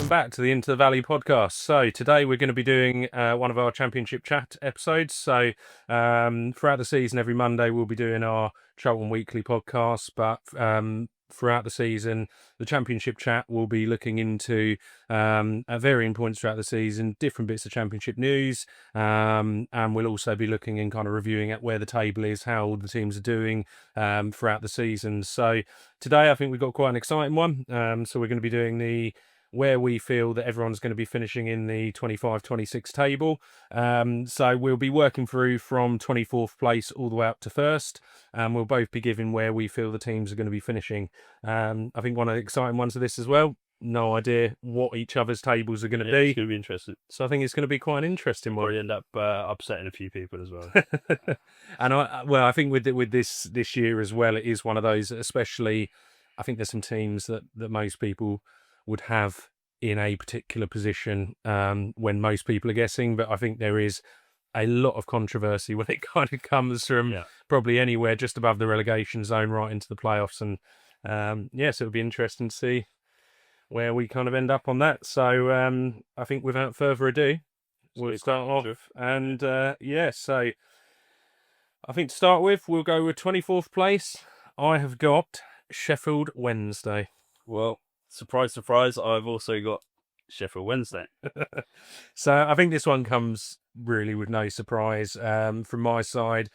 welcome back to the Into the Valley podcast. So today we're going to be doing one of our Championship chat episodes. So throughout the season, every Monday we'll be doing our Charlton Weekly podcast, but throughout the season, the Championship chat will be looking into at varying points throughout the season, different bits of Championship news, and we'll also be looking and kind of reviewing at where the table is, how the teams are doing throughout the season. So today I think we've got quite an exciting one. So we're going to be doing where we feel that everyone's going to be finishing in the 25-26 table. So we'll be working through from 24th place all the way up to first. We'll both be giving where we feel the teams are going to be finishing. I think one of the exciting ones of this as well, no idea what each other's tables are going to be. It's going to be interesting. So I think it's going to be quite an interesting one. Probably end up upsetting a few people as well. And I think with this year as well, it is one of those, especially, I think there's some teams that most people would have in a particular position when most people are guessing, but I think there is a lot of controversy when it kind of comes from probably anywhere just above the relegation zone right into the playoffs. And so it'll be interesting to see where we kind of end up on that. So I think without further ado, we'll start off. And so I think to start with, we'll go with 24th place. I have got Sheffield Wednesday. Well, surprise, surprise, I've also got Sheffield Wednesday. So I think this one comes really with no surprise from my side.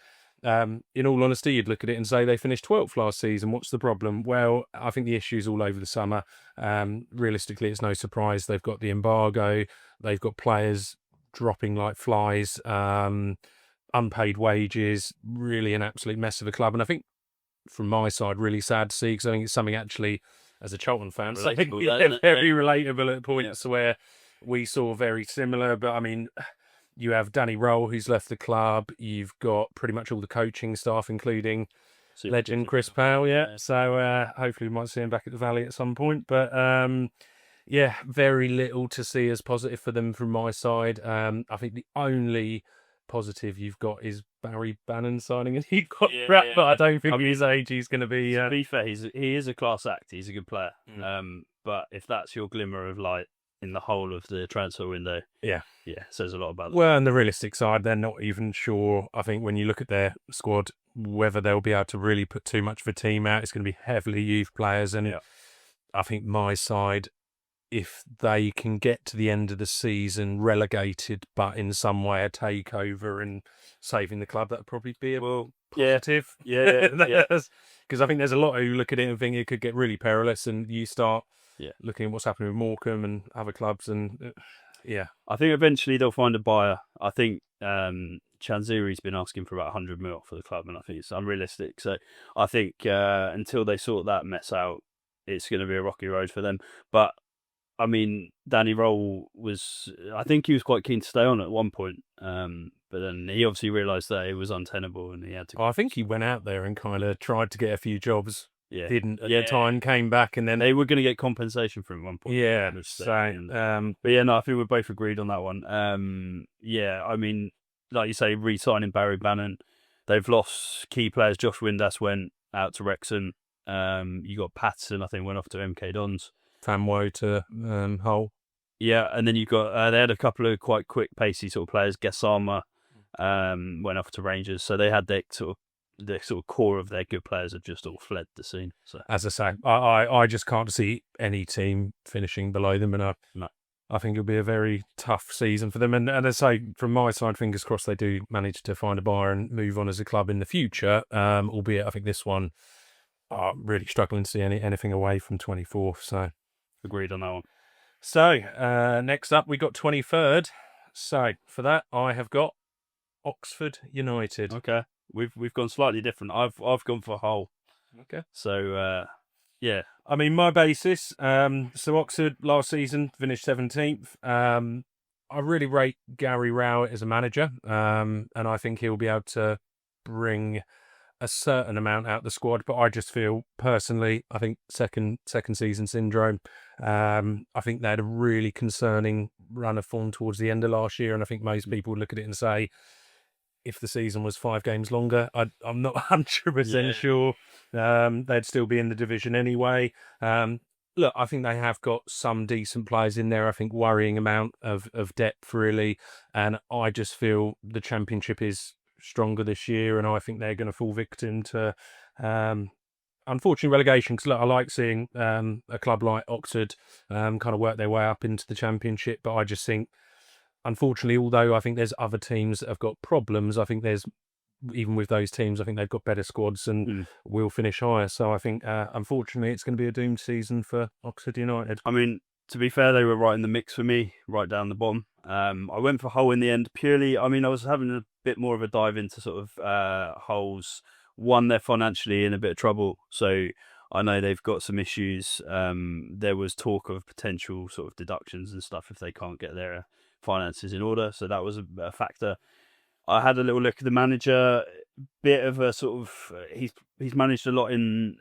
In all honesty, you'd look at it and say they finished 12th last season. What's the problem? Well, I think the issue's all over the summer. Realistically, it's no surprise. They've got the embargo. They've got players dropping like flies, unpaid wages, really an absolute mess of a club. And I think from my side, really sad to see, because I think it's something actually, as a Charlton fan, very relatable at points where we saw very similar. But I mean, you have Danny Roll, who's left the club. You've got pretty much all the coaching staff, including legend Chris Powell. So hopefully we might see him back at the Valley at some point. But very little to see as positive for them from my side. I think the only positive you've got is Barry Bannon signing a new contract, but I don't think his age he's going to be. To be fair, he is a class act. He's a good player. But if that's your glimmer of light in the whole of the transfer window, says a lot about them. Well, on the realistic side, they're not even sure. I think when you look at their squad, whether they'll be able to really put too much of a team out. It's going to be heavily youth players, and I think my side, if they can get to the end of the season relegated, but in some way a takeover and saving the club, that'd probably be a positive. Because I think there's a lot who look at it and think it could get really perilous, and you start looking at what's happening with Morecambe and other clubs, and I think eventually they'll find a buyer. I think Chanziri's been asking for about 100 mil for the club, and I think it's unrealistic. So I think until they sort that mess out, it's going to be a rocky road for them. But I mean, Danny Roll I think he was quite keen to stay on at one point, but then he obviously realised that it was untenable and he had to. I think he went out there and kind of tried to get a few jobs. Didn't at the time, came back, and then they were going to get compensation from one point. I think we're both agreed on that one. I mean, like you say, re-signing Barry Bannon, they've lost key players. Josh Windass went out to Wrexham. You got Patterson, I think, went off to MK Dons. Famwo to Hull. Yeah, and then you've got they had a couple of quite quick, pacey sort of players. Gassama went off to Rangers, so they had the sort of core of their good players have just all fled the scene. So as I say, I just can't see any team finishing below them, and I think it'll be a very tough season for them. And as I say, from my side, fingers crossed they do manage to find a buyer and move on as a club in the future. Albeit, I think this one, really struggling to see anything away from 24th. So. Agreed on that one. So, next up, we got 23rd. So, for that, I have got Oxford United. Okay. We've gone slightly different. I've gone for Hull. Okay. So, I mean, my basis, so Oxford last season finished 17th. I really rate Gary Rowett as a manager, and I think he'll be able to bring a certain amount out the squad, but I just feel personally, I think second season syndrome. I think they had a really concerning run of form towards the end of last year, and I think most people would look at it and say, if the season was 5 games longer, I'm not 100% sure they'd still be in the division anyway. look, I think they have got some decent players in there. I think worrying amount of depth, really. And I just feel the Championship is stronger this year, and I think they're going to fall victim to, unfortunately, relegation. Because I like seeing a club like Oxford kind of work their way up into the Championship. But I just think, unfortunately, although I think there's other teams that have got problems, I think there's, even with those teams, I think they've got better squads and will finish higher. So I think, unfortunately, it's going to be a doomed season for Oxford United. I mean, to be fair, they were right in the mix for me, right down the bottom. I went for Hull in the end purely. I mean, I was having a bit more of a dive into sort of Hull's. One, they're financially in a bit of trouble, so I know they've got some issues. There was talk of potential sort of deductions and stuff if they can't get their finances in order, so that was a factor. I had a little look at the manager, bit of a sort of he's managed a lot in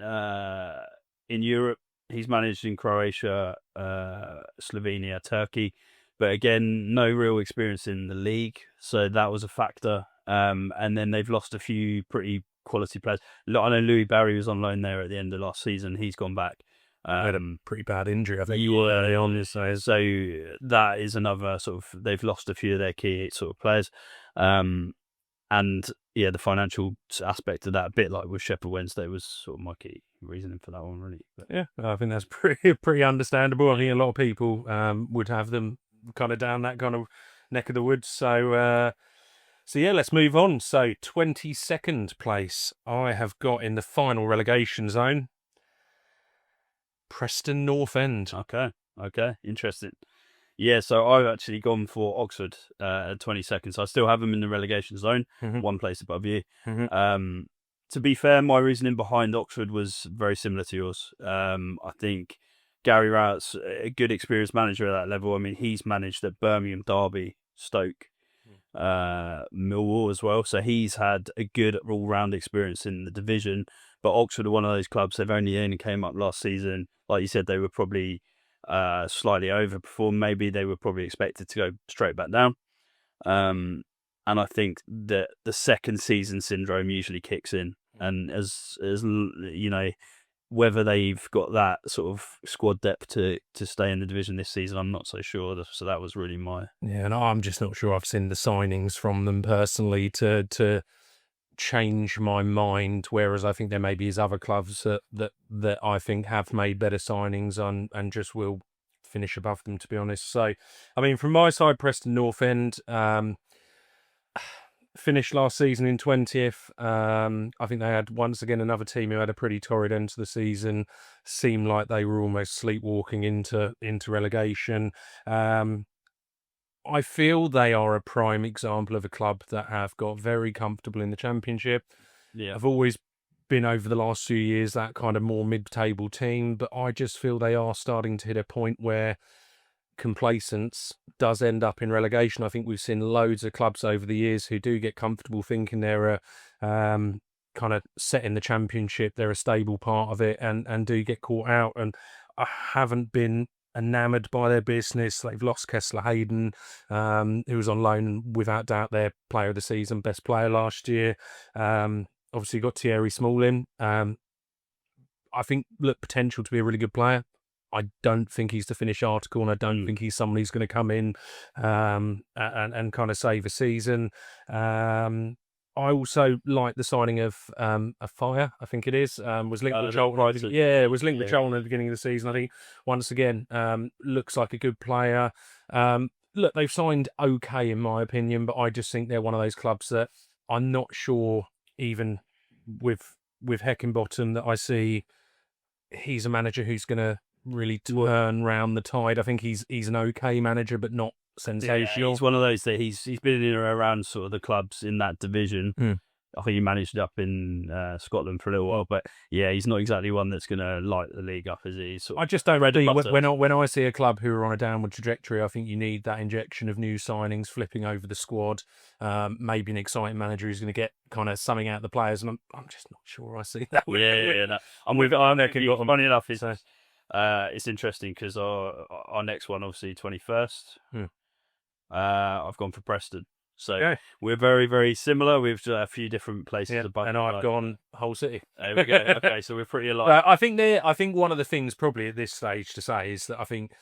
Europe. He's managed in Croatia, Slovenia, Turkey, but again, no real experience in the league, so that was a factor. And then they've lost a few pretty quality players. I know Louis Barry was on loan there at the end of last season. He's gone back. Had a pretty bad injury, I think. You were early on, so that is another sort of, they've lost a few of their key sort of players. And yeah, the financial aspect of that, a bit like with Sheffield Wednesday, was sort of my key reasoning for that one, really. But yeah, I think that's pretty understandable. I think a lot of people would have them kind of down that kind of neck of the woods. So yeah, let's move on. So 22nd place, I have got in the final relegation zone, Preston North End. Okay, interesting. Yeah, so I've actually gone for Oxford at 22nd. So I still have them in the relegation zone, one place above you. To be fair, my reasoning behind Oxford was very similar to yours. I think Gary Rowett's a good experienced manager at that level. I mean, he's managed at Birmingham, Derby, Stoke, Millwall as well. So he's had a good all-round experience in the division. But Oxford are one of those clubs, they've only came up last season. Like you said, they were probably slightly overperformed. Maybe they were probably expected to go straight back down. And I think that the second season syndrome usually kicks in. And as you know, whether they've got that sort of squad depth to stay in the division this season, I'm not so sure. So that was really my... Yeah, and I'm just not sure I've seen the signings from them personally to change my mind, whereas I think there maybe is other clubs that I think have made better signings and just will finish above them, to be honest. So, I mean, from my side, Preston North End finished last season in 20th. I think they had, once again, another team who had a pretty torrid end to the season. Seemed like they were almost sleepwalking into relegation. I feel they are a prime example of a club that have got very comfortable in the Championship. Yeah, I've always been, over the last few years, that kind of more mid-table team, but I just feel they are starting to hit a point where complacence does end up in relegation. I think we've seen loads of clubs over the years who do get comfortable thinking they're kind of set in the Championship, they're a stable part of it, and do get caught out. And I haven't been enamoured by their business. They've lost Kessler Hayden, who was on loan and without doubt their player of the season, best player last year. Obviously got Thierry Smalling. I think, look, potential to be a really good player. I don't think he's the finished article, and I don't think he's someone who's going to come in and kind of save a season. I also like the signing of a Fire, I think it is. Was linked with Charlton. Yeah, it was linked with Charlton at the beginning of the season. I think, once again, looks like a good player. Look, they've signed okay, in my opinion, but I just think they're one of those clubs that I'm not sure, even with Heckingbottom, that I see he's a manager who's going to really turn round the tide. I think he's an okay manager, but not sensational. Yeah, he's one of those that he's been in or around sort of the clubs in that division. I think he managed it up in Scotland for a little while, but yeah, he's not exactly one that's going to light the league up, is he? I just don't ready. When I see a club who are on a downward trajectory, I think you need that injection of new signings, flipping over the squad, maybe an exciting manager who's going to get kind of something out of the players, and I'm just not sure I see that. No. I'm with it. Funny enough, it's interesting because our next one, obviously 21st, I've gone for Preston. So Yeah. we're very, very similar. We've a few different places. Yeah, and I've gone Hull City. There we go. Okay, so we're pretty alike. I think one of the things probably at this stage to say is that I think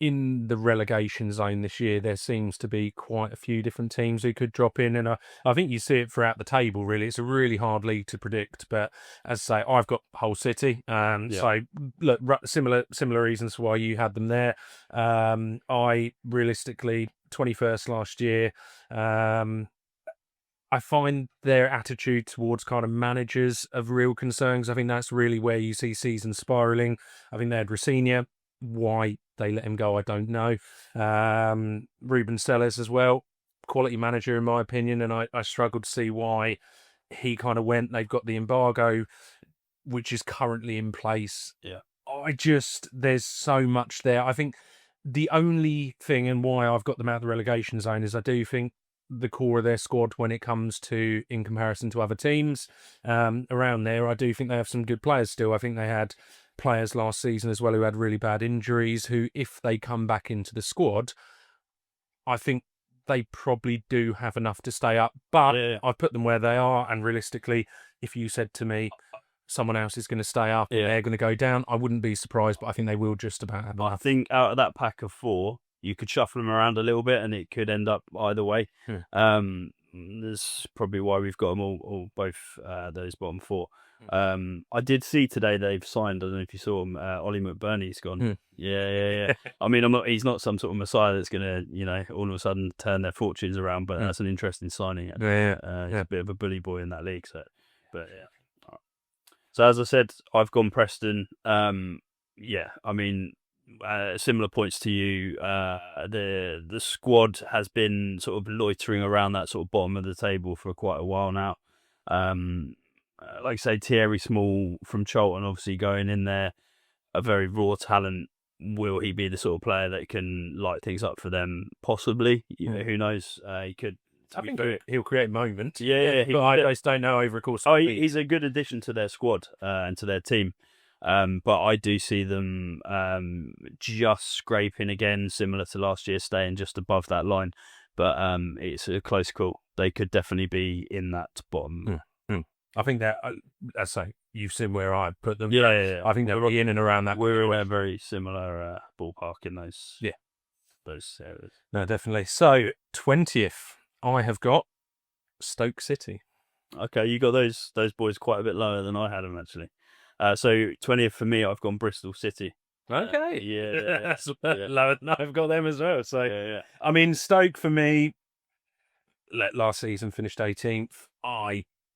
in the relegation zone this year, there seems to be quite a few different teams who could drop in. And I think you see it throughout the table, really. It's a really hard league to predict. But as I say, I've got Hull City. So, look, similar reasons why you had them there. I realistically, 21st last year, I find their attitude towards kind of managers of real concerns. I think that's really where you see seasons spiralling. I think they had Rossignol. Why they let him go, I don't know. Ruben Sellers as well, quality manager in my opinion, and I struggle to see why he kind of went. They've got the embargo, which is currently in place. Yeah. There's so much there. I think the only thing and why I've got them out of the relegation zone is I do think the core of their squad when it comes to, in comparison to other teams around there, I do think they have some good players still. I think they had players last season as well who had really bad injuries who, if they come back into the squad, I think they probably do have enough to stay up. But I've put them where they are, and realistically, if you said to me someone else is going to stay up and they're going to go down, I wouldn't be surprised, but I think they will just about have enough. I think out of that pack of 4, you could shuffle them around a little bit and it could end up either way. That's probably why we've got them all both those bottom 4. I did see today they've signed, I don't know if you saw him, Ollie McBurney's gone. Yeah. I mean, he's not some sort of messiah that's going to, all of a sudden turn their fortunes around, but that's an interesting signing. He's a bit of a bully boy in that league. So as I said, I've gone Preston. I mean, similar points to you. The squad has been sort of loitering around that sort of bottom of the table for quite a while now. Like I say, Thierry Small from Charlton, obviously going in there, a very raw talent. Will he be the sort of player that can light things up for them? Possibly. Who knows? He could. I think he'll create moments. Yeah. But I just don't know over a course of weeks. He's a good addition to their squad and to their team. But I do see them just scraping again, similar to last year, staying just above that line. But it's a close call. They could definitely be in that bottom. I think that, as I say, you've seen where I put them. Yeah. I think they'll be in and around that. We're a very similar ballpark in those areas. No, definitely. So, 20th, I have got Stoke City. Okay, you got those boys quite a bit lower than I had them, actually. So 20th for me, I've gone Bristol City. Okay. That's lower than I've got them as well. So, I mean, Stoke for me, last season finished 18th.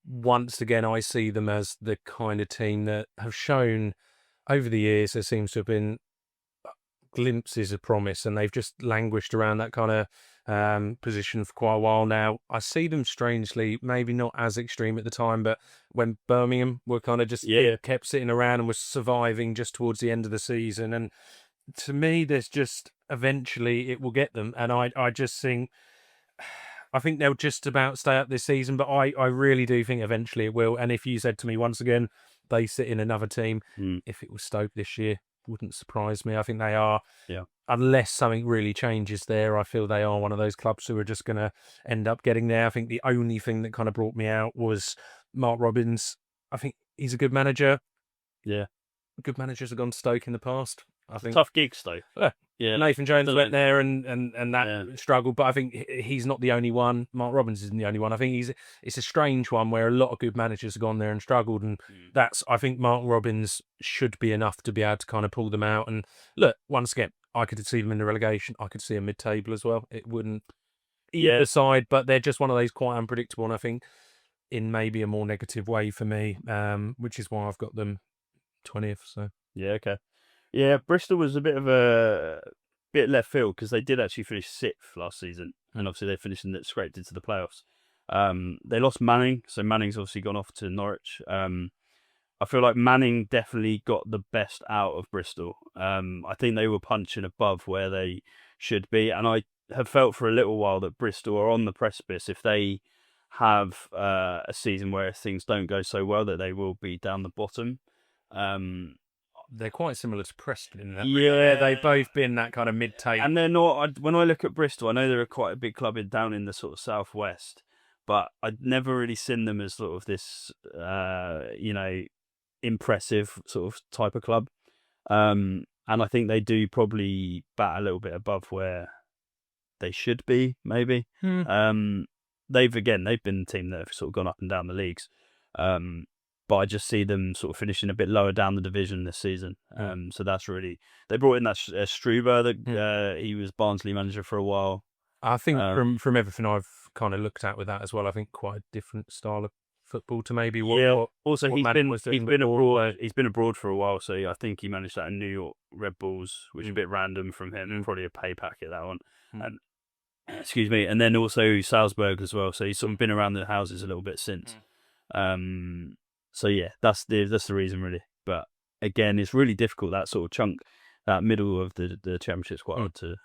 Once again, I see them as the kind of team that have shown over the years, there seems to have been glimpses of promise, and they've just languished around that kind of position for quite a while now. I see them strangely, maybe not as extreme at the time, but when Birmingham were kind of just kept sitting around and was surviving just towards the end of the season. And to me, there's just eventually it will get them. And I just think, I think they'll just about stay up this season, but I really do think eventually it will. And if you said to me once again, they sit in another team, if it was Stoke this year, wouldn't surprise me. I think they are, unless something really changes there, I feel they are one of those clubs who are just going to end up getting there. I think the only thing that kind of brought me out was Mark Robins. I think he's a good manager. Yeah. Good managers have gone to Stoke in the past. I think tough gigs, though. Yeah, Nathan Jones went there and that struggled, but I think he's not the only one. Mark Robins isn't the only one. I think it's a strange one where a lot of good managers have gone there and struggled, and I think Mark Robins should be enough to be able to kind of pull them out. And look, once again, I could see them in the relegation. I could see a mid-table as well. It wouldn't either side, but they're just one of those quite unpredictable, and I think in maybe a more negative way for me, which is why I've got them 20th. So okay. Yeah, Bristol was a bit of a left field because they did actually finish 6th last season, and obviously they finished and scraped into the playoffs. They lost Manning, so Manning's obviously gone off to Norwich. I feel like Manning definitely got the best out of Bristol. I think they were punching above where they should be, and I have felt for a little while that Bristol are on the precipice. If they have a season where things don't go so well, that they will be down the bottom. they're quite similar to Preston in that. Yeah. They've both been that kind of mid-table. And they're not. When I look at Bristol, I know they're quite a big club down in the sort of southwest, but I'd never really seen them as sort of this, impressive sort of type of club. And I think they do probably bat a little bit above where they should be, maybe. They've been a team that have sort of gone up and down the leagues. But I just see them sort of finishing a bit lower down the division this season. So that's really, they brought in that Struber, that he was Barnsley manager for a while. I think from everything I've kind of looked at with that as well, I think quite a different style of football to maybe what. Also, what he's Madden was doing been before. abroad. He's been abroad for a while, so I think he managed that in New York Red Bulls, which is a bit random from him. Probably a pay packet, that one. And excuse me, and then also Salzburg as well. So he's sort of been around the houses a little bit since. So yeah, that's the reason really. But again, it's really difficult, that sort of chunk, that middle of the championship's quite hard to.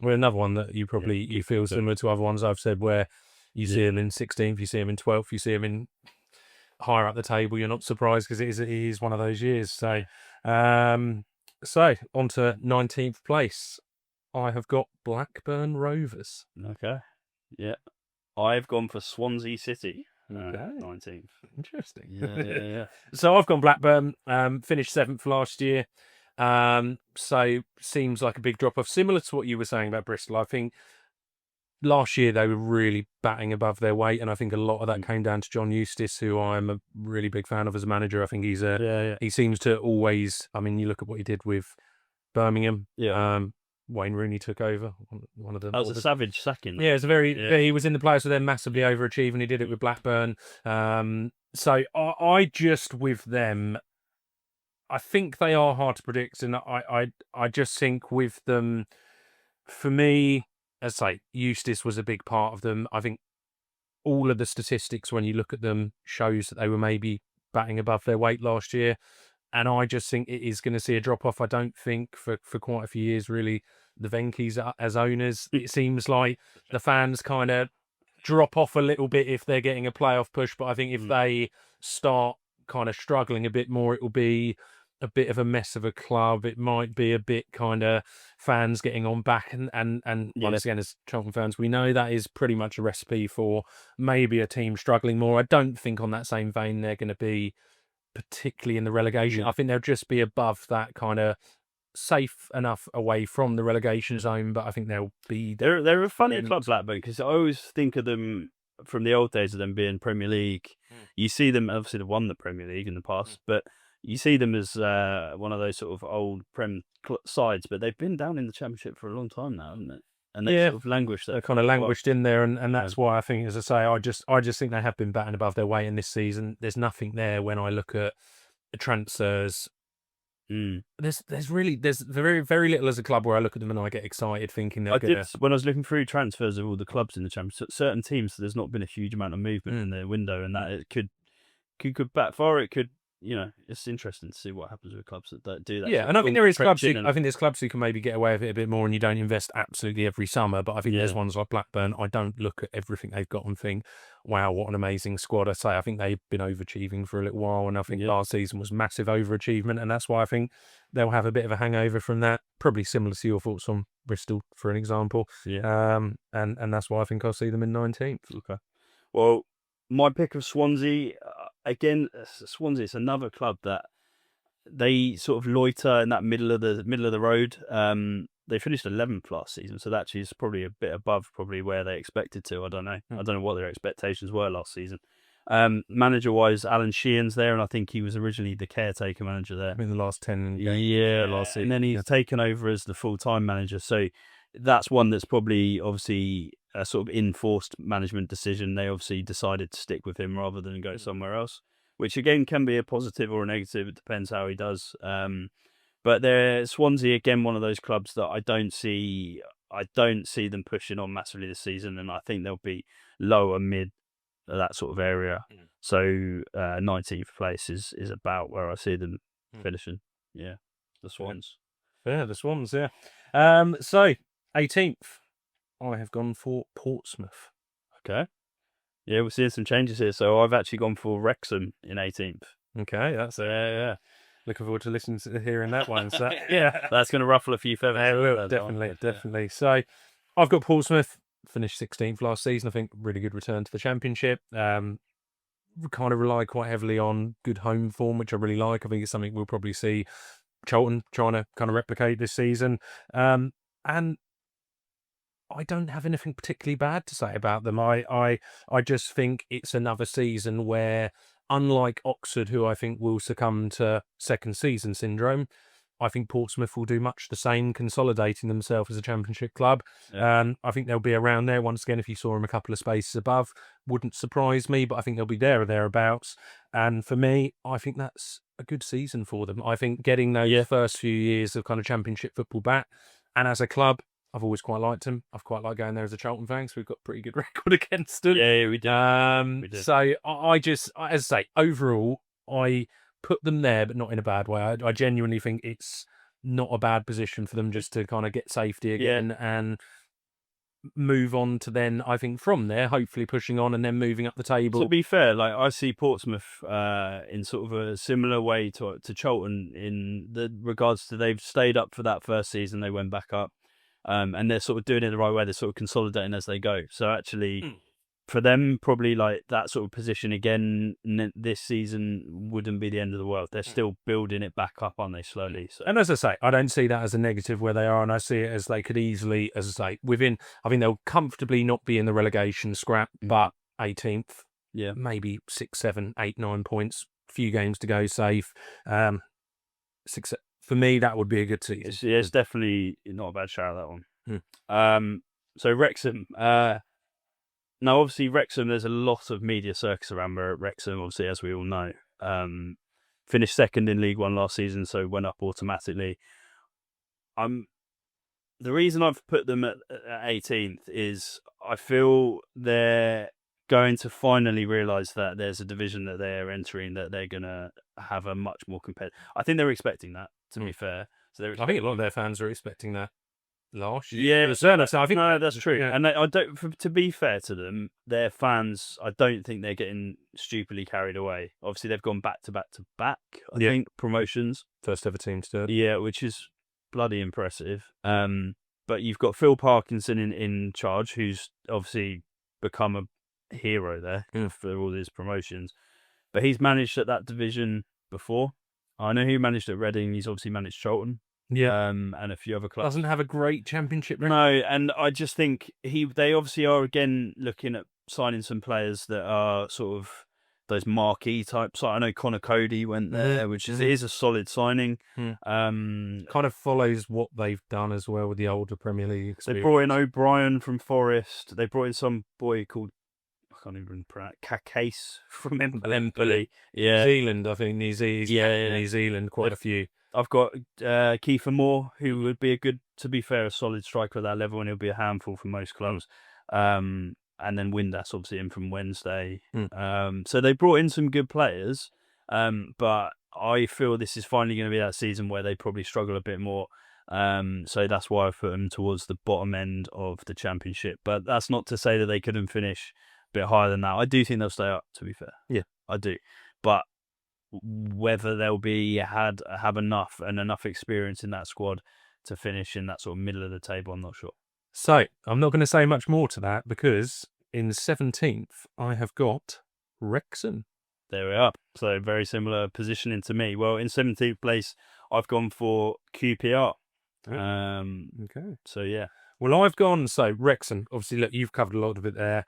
Well, another one that you probably you feel similar to other ones I've said, where you see them in 16th, you see them in 12th, you see them in higher up the table. You're not surprised because it is one of those years. So, on to 19th place. I have got Blackburn Rovers. Okay, yeah, I've gone for Swansea City. Okay. 19th. Interesting. Yeah. So I've gone Blackburn. Finished 7th last year. So seems like a big drop off, similar to what you were saying about Bristol. I think last year they were really batting above their weight, and I think a lot of that came down to John Eustace, who I'm a really big fan of as a manager. I think he seems to always. I mean, you look at what he did with Birmingham. Wayne Rooney took over. One of them. That was a savage sacking. Yeah, it's a very. He was in the players, so they're massively overachieving. He did it with Blackburn. So I just with them, I think they are hard to predict, and I just think with them, for me, as I say, Eustace was a big part of them. I think all of the statistics, when you look at them, shows that they were maybe batting above their weight last year. And I just think it is going to see a drop-off. I don't think for quite a few years, really, the Venky's as owners, it seems like the fans kind of drop off a little bit if they're getting a playoff push. But I think if they start kind of struggling a bit more, it will be a bit of a mess of a club. It might be a bit kind of fans getting on back. And once again, as Charlton fans, we know that is pretty much a recipe for maybe a team struggling more. I don't think on that same vein they're going to be particularly in the relegation. I think they'll just be above that, kind of safe enough away from the relegation zone, but I think they'll be... They're a funny club, Blackburn, because I always think of them from the old days of them being Premier League. You see them, obviously they've won the Premier League in the past, but you see them as one of those sort of old Prem sides, but they've been down in the Championship for a long time now, haven't they? And they sort of languished. They're kind of languished in there, and that's why I think, as I say, I just think they have been batting above their weight in this season. There's nothing there when I look at the transfers. There's very, very little as a club where I look at them and I get excited thinking they're when I was looking through transfers of all the clubs in the Championship, certain teams, there's not been a huge amount of movement in their window, and that it could backfire. It could, it's interesting to see what happens with clubs that do that. Yeah, and I think there is clubs. I think there's clubs who can maybe get away with it a bit more, and you don't invest absolutely every summer. But I think there's ones like Blackburn. I don't look at everything they've got and think, "Wow, what an amazing squad." I think they've been overachieving for a little while, and I think last season was massive overachievement, and that's why I think they'll have a bit of a hangover from that. Probably similar to your thoughts on Bristol, for an example. And that's why I think I'll see them in 19th. Okay. Well, my pick of Swansea, again, Swansea, it's another club that they sort of loiter in that middle of the road. They finished 11th last season, so that actually is probably a bit above probably where they expected to. I don't know. I don't know what their expectations were last season. Manager-wise, Alan Sheehan's there, and I think he was originally the caretaker manager there. In the last 10 games. Last season. And then he's taken over as the full-time manager, so that's one that's probably obviously a sort of enforced management decision. They obviously decided to stick with him rather than go somewhere else, which again can be a positive or a negative. It depends how he does. But they're Swansea, again, one of those clubs that I don't see them pushing on massively this season, and I think they'll be lower mid, that sort of area. So 19th place is about where I see them finishing. Yeah, the Swans. Yeah, the Swans. Yeah. So 18th, I have gone for Portsmouth. Okay. Yeah, we're seeing some changes here. So I've actually gone for Wrexham in 18th. Okay, that's Looking forward to listening to hearing that one. So yeah, That's going to ruffle a few feathers. yeah, well, definitely. So I've got Portsmouth, finished 16th last season. I think really good return to the Championship. Kind of rely quite heavily on good home form, which I really like. I think it's something we'll probably see Charlton trying to kind of replicate this season. And I don't have anything particularly bad to say about them. I just think it's another season where, unlike Oxford, who I think will succumb to second season syndrome, I think Portsmouth will do much the same, consolidating themselves as a Championship club. Yeah. I think they'll be around there. Once again, if you saw them a couple of spaces above, wouldn't surprise me, but I think they'll be there or thereabouts. And for me, I think that's a good season for them. I think getting those first few years of kind of Championship football back, and as a club, I've always quite liked them. I've quite liked going there as a Charlton fan, so we've got a pretty good record against them. Yeah, we did. We did. So I just, as I say, overall, I put them there, but not in a bad way. I genuinely think it's not a bad position for them just to kind of get safety again and move on to then, I think, from there, hopefully pushing on and then moving up the table. To be fair, like I see Portsmouth in sort of a similar way to Charlton in the regards to they've stayed up for that first season, they went back up. And they're sort of doing it the right way. They're sort of consolidating as they go. So actually, for them, probably like that sort of position again this season wouldn't be the end of the world. They're still building it back up, aren't they, slowly? So. And as I say, I don't see that as a negative where they are, and I see it as they could easily, as I say, within, I think they'll comfortably not be in the relegation scrap, but 18th, maybe 6, 7, 8, 9 points, few games to go safe. For me, that would be a good season. It's definitely not a bad shout, that one. So Wrexham. Now, obviously, Wrexham, there's a lot of media circus around Wrexham, obviously, as we all know. Finished second in League One last season, so went up automatically. The reason I've put them at 18th is I feel they're going to finally realise that there's a division that they're entering that they're going to have a much more competitive. I think they're expecting that, to be fair. So I think a lot of their fans are expecting that last year. Yeah, so I think that's true. Yeah. And I don't. To be fair to them, their fans, I don't think they're getting stupidly carried away. Obviously, they've gone back to back to back. I think promotions, first ever team to do it. Yeah, which is bloody impressive. But you've got Phil Parkinson in charge, who's obviously become a hero there for all these promotions. But he's managed at that division before. I know he managed at Reading. He's obviously managed Charlton. Yeah. And a few other clubs. Doesn't have a great Championship record. No, and I just think they obviously are again looking at signing some players that are sort of those marquee types. I know Connor Cody went there, which is a solid signing. Kind of follows what they've done as well with the older Premier League experience. They brought in O'Brien from Forest. They brought in some boy called, I can't even pronounce, Case from Empoli. Yeah. New Zealand, I think. New Zealand, quite a few. I've got Kiefer Moore, who would be to be fair, a solid striker at that level, and he'll be a handful for most clubs. And then Windass, obviously, in from Wednesday. So they brought in some good players, but I feel this is finally going to be that season where they probably struggle a bit more. So that's why I put them towards the bottom end of the Championship. But that's not to say that they couldn't finish a bit higher than that. I do think they'll stay up, to be fair. Yeah, I do. But whether they'll have enough experience in that squad to finish in that sort of middle of the table, I'm not sure. So I'm not going to say much more to that because in 17th I have got Wrexham. There we are. So very similar positioning to me. Well, in 17th place I've gone for QPR. Okay. So yeah. Well, I've gone, so Wrexham, obviously, look, you've covered a lot of it there.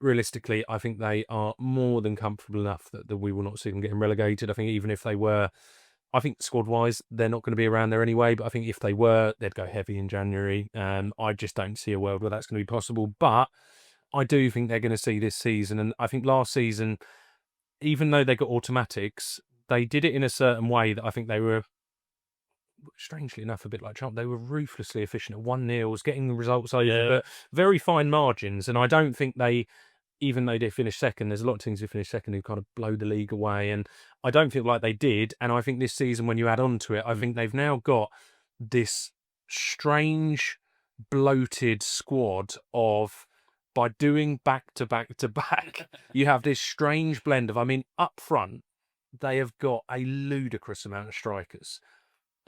Realistically, I think they are more than comfortable enough that we will not see them getting relegated. I think even if they were, I think squad-wise, they're not going to be around there anyway, but I think if they were, they'd go heavy in January. I just don't see a world where that's going to be possible, but I do think they're going to see this season, and I think last season, even though they got automatics, they did it in a certain way that I think they were, strangely enough, a bit like Trump. They were ruthlessly efficient at 1-0s, getting the results over, but very fine margins. And I don't think they, even though they finished second, there's a lot of teams who finish second who kind of blow the league away. And I don't feel like they did. And I think this season, when you add on to it, I think they've now got this strange, bloated squad of, by doing back to back to back, you have this strange blend of, I mean, up front, they have got a ludicrous amount of strikers.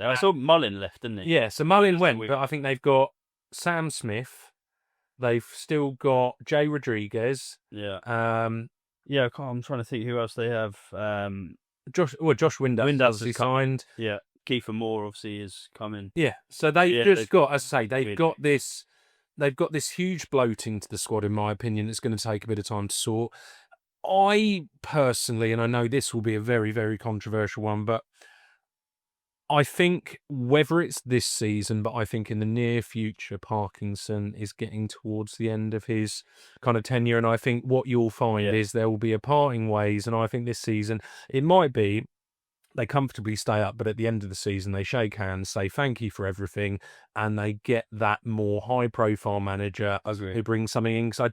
I saw Mullin left, didn't he? Yeah, so Mullin went, but I think they've got Sam Smith. They've still got Jay Rodriguez. Yeah. Um, Yeah, I'm trying to think who else they have. Josh Windass has signed. Yeah, Kiefer Moore obviously is coming. Yeah, so they've got, as I say, they've got this huge bloating to the squad, in my opinion. It's going to take a bit of time to sort. I personally, and I know this will be a very, very controversial one, but I think whether it's this season, but I think in the near future, Parkinson is getting towards the end of his kind of tenure. And I think what you'll find is there will be a parting ways. And I think this season, it might be they comfortably stay up, but at the end of the season, they shake hands, say thank you for everything, and they get that more high-profile manager who brings something in. Because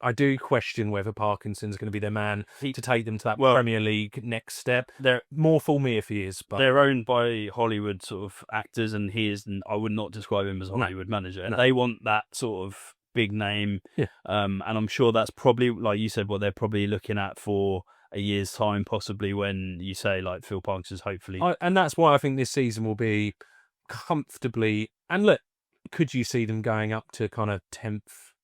I do question whether Parkinson's going to be their man to take them to that Premier League next step. They're more fool me if he is, but they're owned by Hollywood sort of actors, and he is. I would not describe him as a Hollywood manager, and they want that sort of big name. Yeah. And I'm sure that's probably, like you said, what they're probably looking at for a year's time, possibly, when you say like Phil Parkinson's hopefully. And that's why I think this season will be comfortably. And look, could you see them going up to kind of 10th,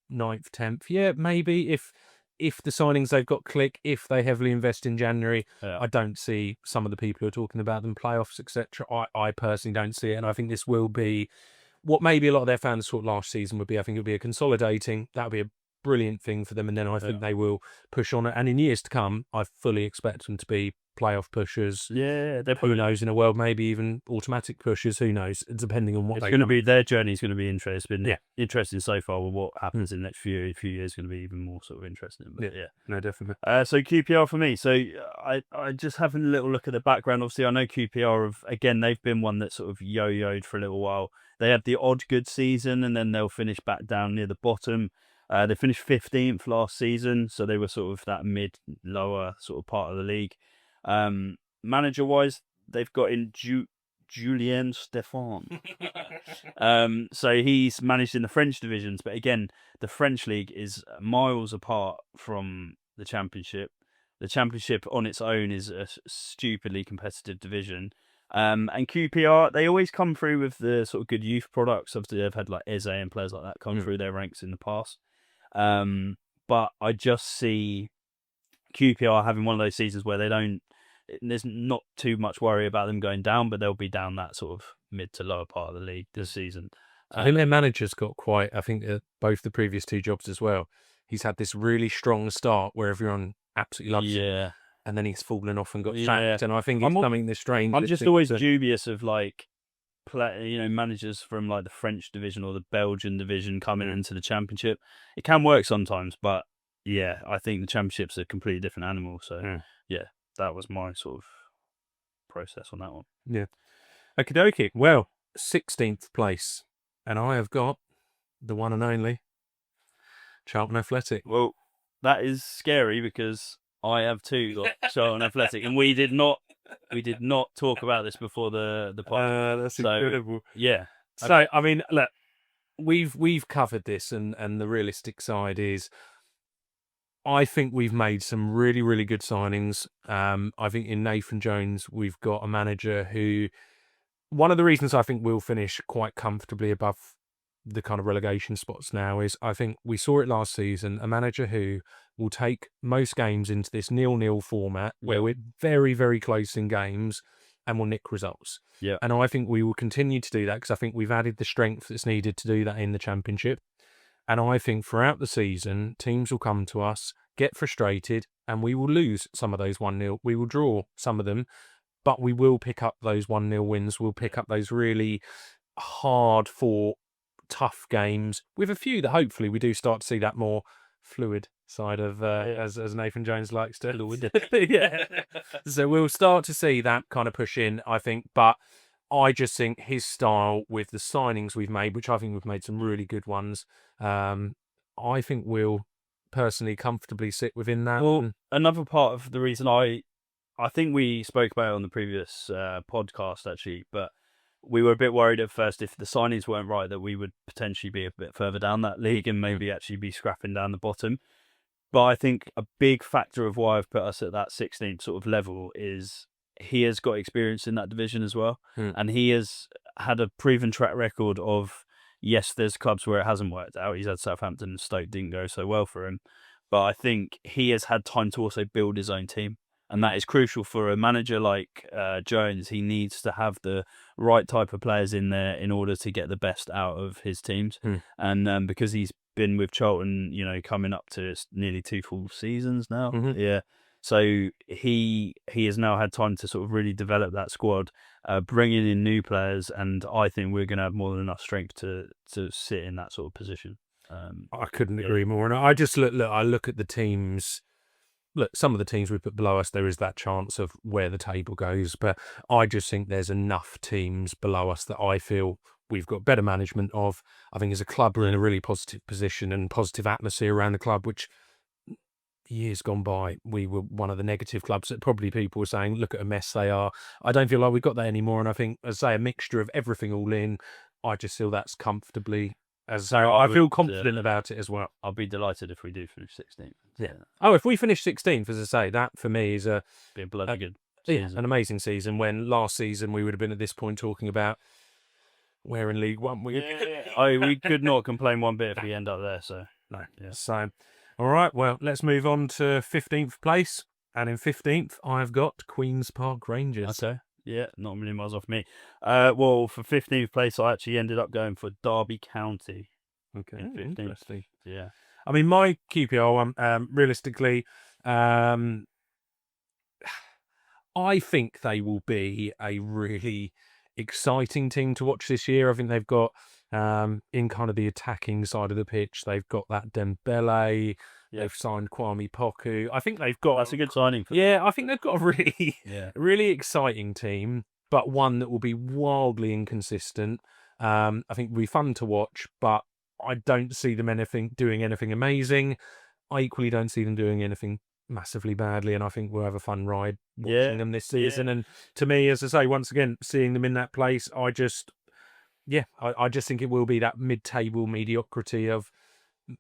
9th, 10th? Yeah, maybe if the signings they've got click, if they heavily invest in January. I don't see some of the people who are talking about them, playoffs, etc. I personally don't see it. And I think this will be what maybe a lot of their fans thought last season would be. I think it'll be a consolidating. That would be a brilliant thing for them, and then I think they will push on it. And in years to come, I fully expect them to be playoff pushers. Yeah, who knows, in a world maybe even automatic pushers. Who knows, depending on what it's going to be. Their journey is going to be interesting. It's been interesting so far. Well, what happens in the next few years is going to be even more sort of interesting. But no, definitely. So QPR for me. So I just having a little look at the background. Obviously, I know QPR they've been one that sort of yo-yoed for a little while. They had the odd good season, and then they'll finish back down near the bottom. They finished 15th last season, so they were sort of that mid-lower sort of part of the league. Manager-wise, they've got in Julien Stéphan. So he's managed in the French divisions, but again, the French league is miles apart from the Championship. The Championship on its own is a stupidly competitive division. And QPR, they always come through with the sort of good youth products. Obviously, they've had like Eze and players like that come through their ranks in the past. But I just see QPR having one of those seasons where there's not too much worry about them going down, but they'll be down that sort of mid to lower part of the league this season. I think their manager's got quite, I think both the previous two jobs as well. He's had this really strong start where everyone absolutely loves him. And then he's fallen off and got sacked. And I think it's something this strange. I'm just always dubious of like, managers from like the French division or the Belgian division coming into the Championship. It can work sometimes, but I think the Championship's a completely different animal. So that was my sort of process on that one. Yeah. Okie dokie. Well, 16th place, and I have got the one and only Charlton Athletic. Well, that is scary because I have too got Charlton Athletic, and we did not talk about this before the podcast. That's incredible. Yeah. So I mean, look, we've covered this, and the realistic side is, I think we've made some really, really good signings. I think in Nathan Jones, we've got a manager who, one of the reasons I think we'll finish quite comfortably above the kind of relegation spots now is, I think we saw it last season, a manager who will take most games into this 0-0 format where we're very, very close in games and will nick results. Yeah. And I think we will continue to do that because I think we've added the strength that's needed to do that in the Championship. And I think throughout the season, teams will come to us, get frustrated, and we will lose some of those 1-0. We will draw some of them, but we will pick up those 1-0 wins. We'll pick up those really hard-fought, tough games, with a few that hopefully we do start to see that more fluid side of, as Nathan Jones likes to. Fluid. So we'll start to see that kind of push in, I think, but I just think his style with the signings we've made, which I think we've made some really good ones, I think we'll personally comfortably sit within that. Well, another part of the reason I think we spoke about it on the previous podcast actually, but we were a bit worried at first if the signings weren't right that we would potentially be a bit further down that league and maybe actually be scrapping down the bottom. But I think a big factor of why I've put us at that 16th sort of level is he has got experience in that division as well. And he has had a proven track record of, yes, there's clubs where it hasn't worked out. He's had Southampton and Stoke, didn't go so well for him. But I think he has had time to also build his own team. And that is crucial for a manager like Jones. He needs to have the right type of players in there in order to get the best out of his teams. And because he's been with Charlton, coming up to nearly 2 full seasons now. Yeah. So he has now had time to sort of really develop that squad, bringing in new players, and I think we're going to have more than enough strength to sit in that sort of position. I couldn't agree more. And I just look at the teams. Look, some of the teams we put below us, there is that chance of where the table goes. But I just think there's enough teams below us that I feel we've got better management of. I think as a club, we're in a really positive position and positive atmosphere around the club, which years gone by, we were one of the negative clubs that probably people were saying, look at a mess they are. I don't feel like we've got that anymore. And I think, as I say, a mixture of everything all in, I just feel that's comfortably. As I say, I feel confident about it as well. I'll be delighted if we do finish 16th. Yeah. Oh, if we finish 16th, as I say, that for me is be a bloody good season. An amazing season. When last season we would have been at this point talking about where in League One we. We could not complain one bit if we end up there. So no. Yeah. So, all right. Well, let's move on to 15th place, and in 15th I've got Queens Park Rangers. Okay. Yeah, not a million miles off me. Well, for 15th place, I actually ended up going for Derby County. Okay, interesting. Yeah. I mean, my QPR one, realistically, I think they will be a really exciting team to watch this year. I think they've got, in kind of the attacking side of the pitch, they've got that Dembele. Yeah. They've signed Kwame Poku. I think they've got... That's a good signing. I think they've got a really, really exciting team, but one that will be wildly inconsistent. I think will be fun to watch, but I don't see them doing anything amazing. I equally don't see them doing anything massively badly, and I think we'll have a fun ride watching them this season. And to me, as I say, once again, seeing them in that place, I just think it will be that mid-table mediocrity of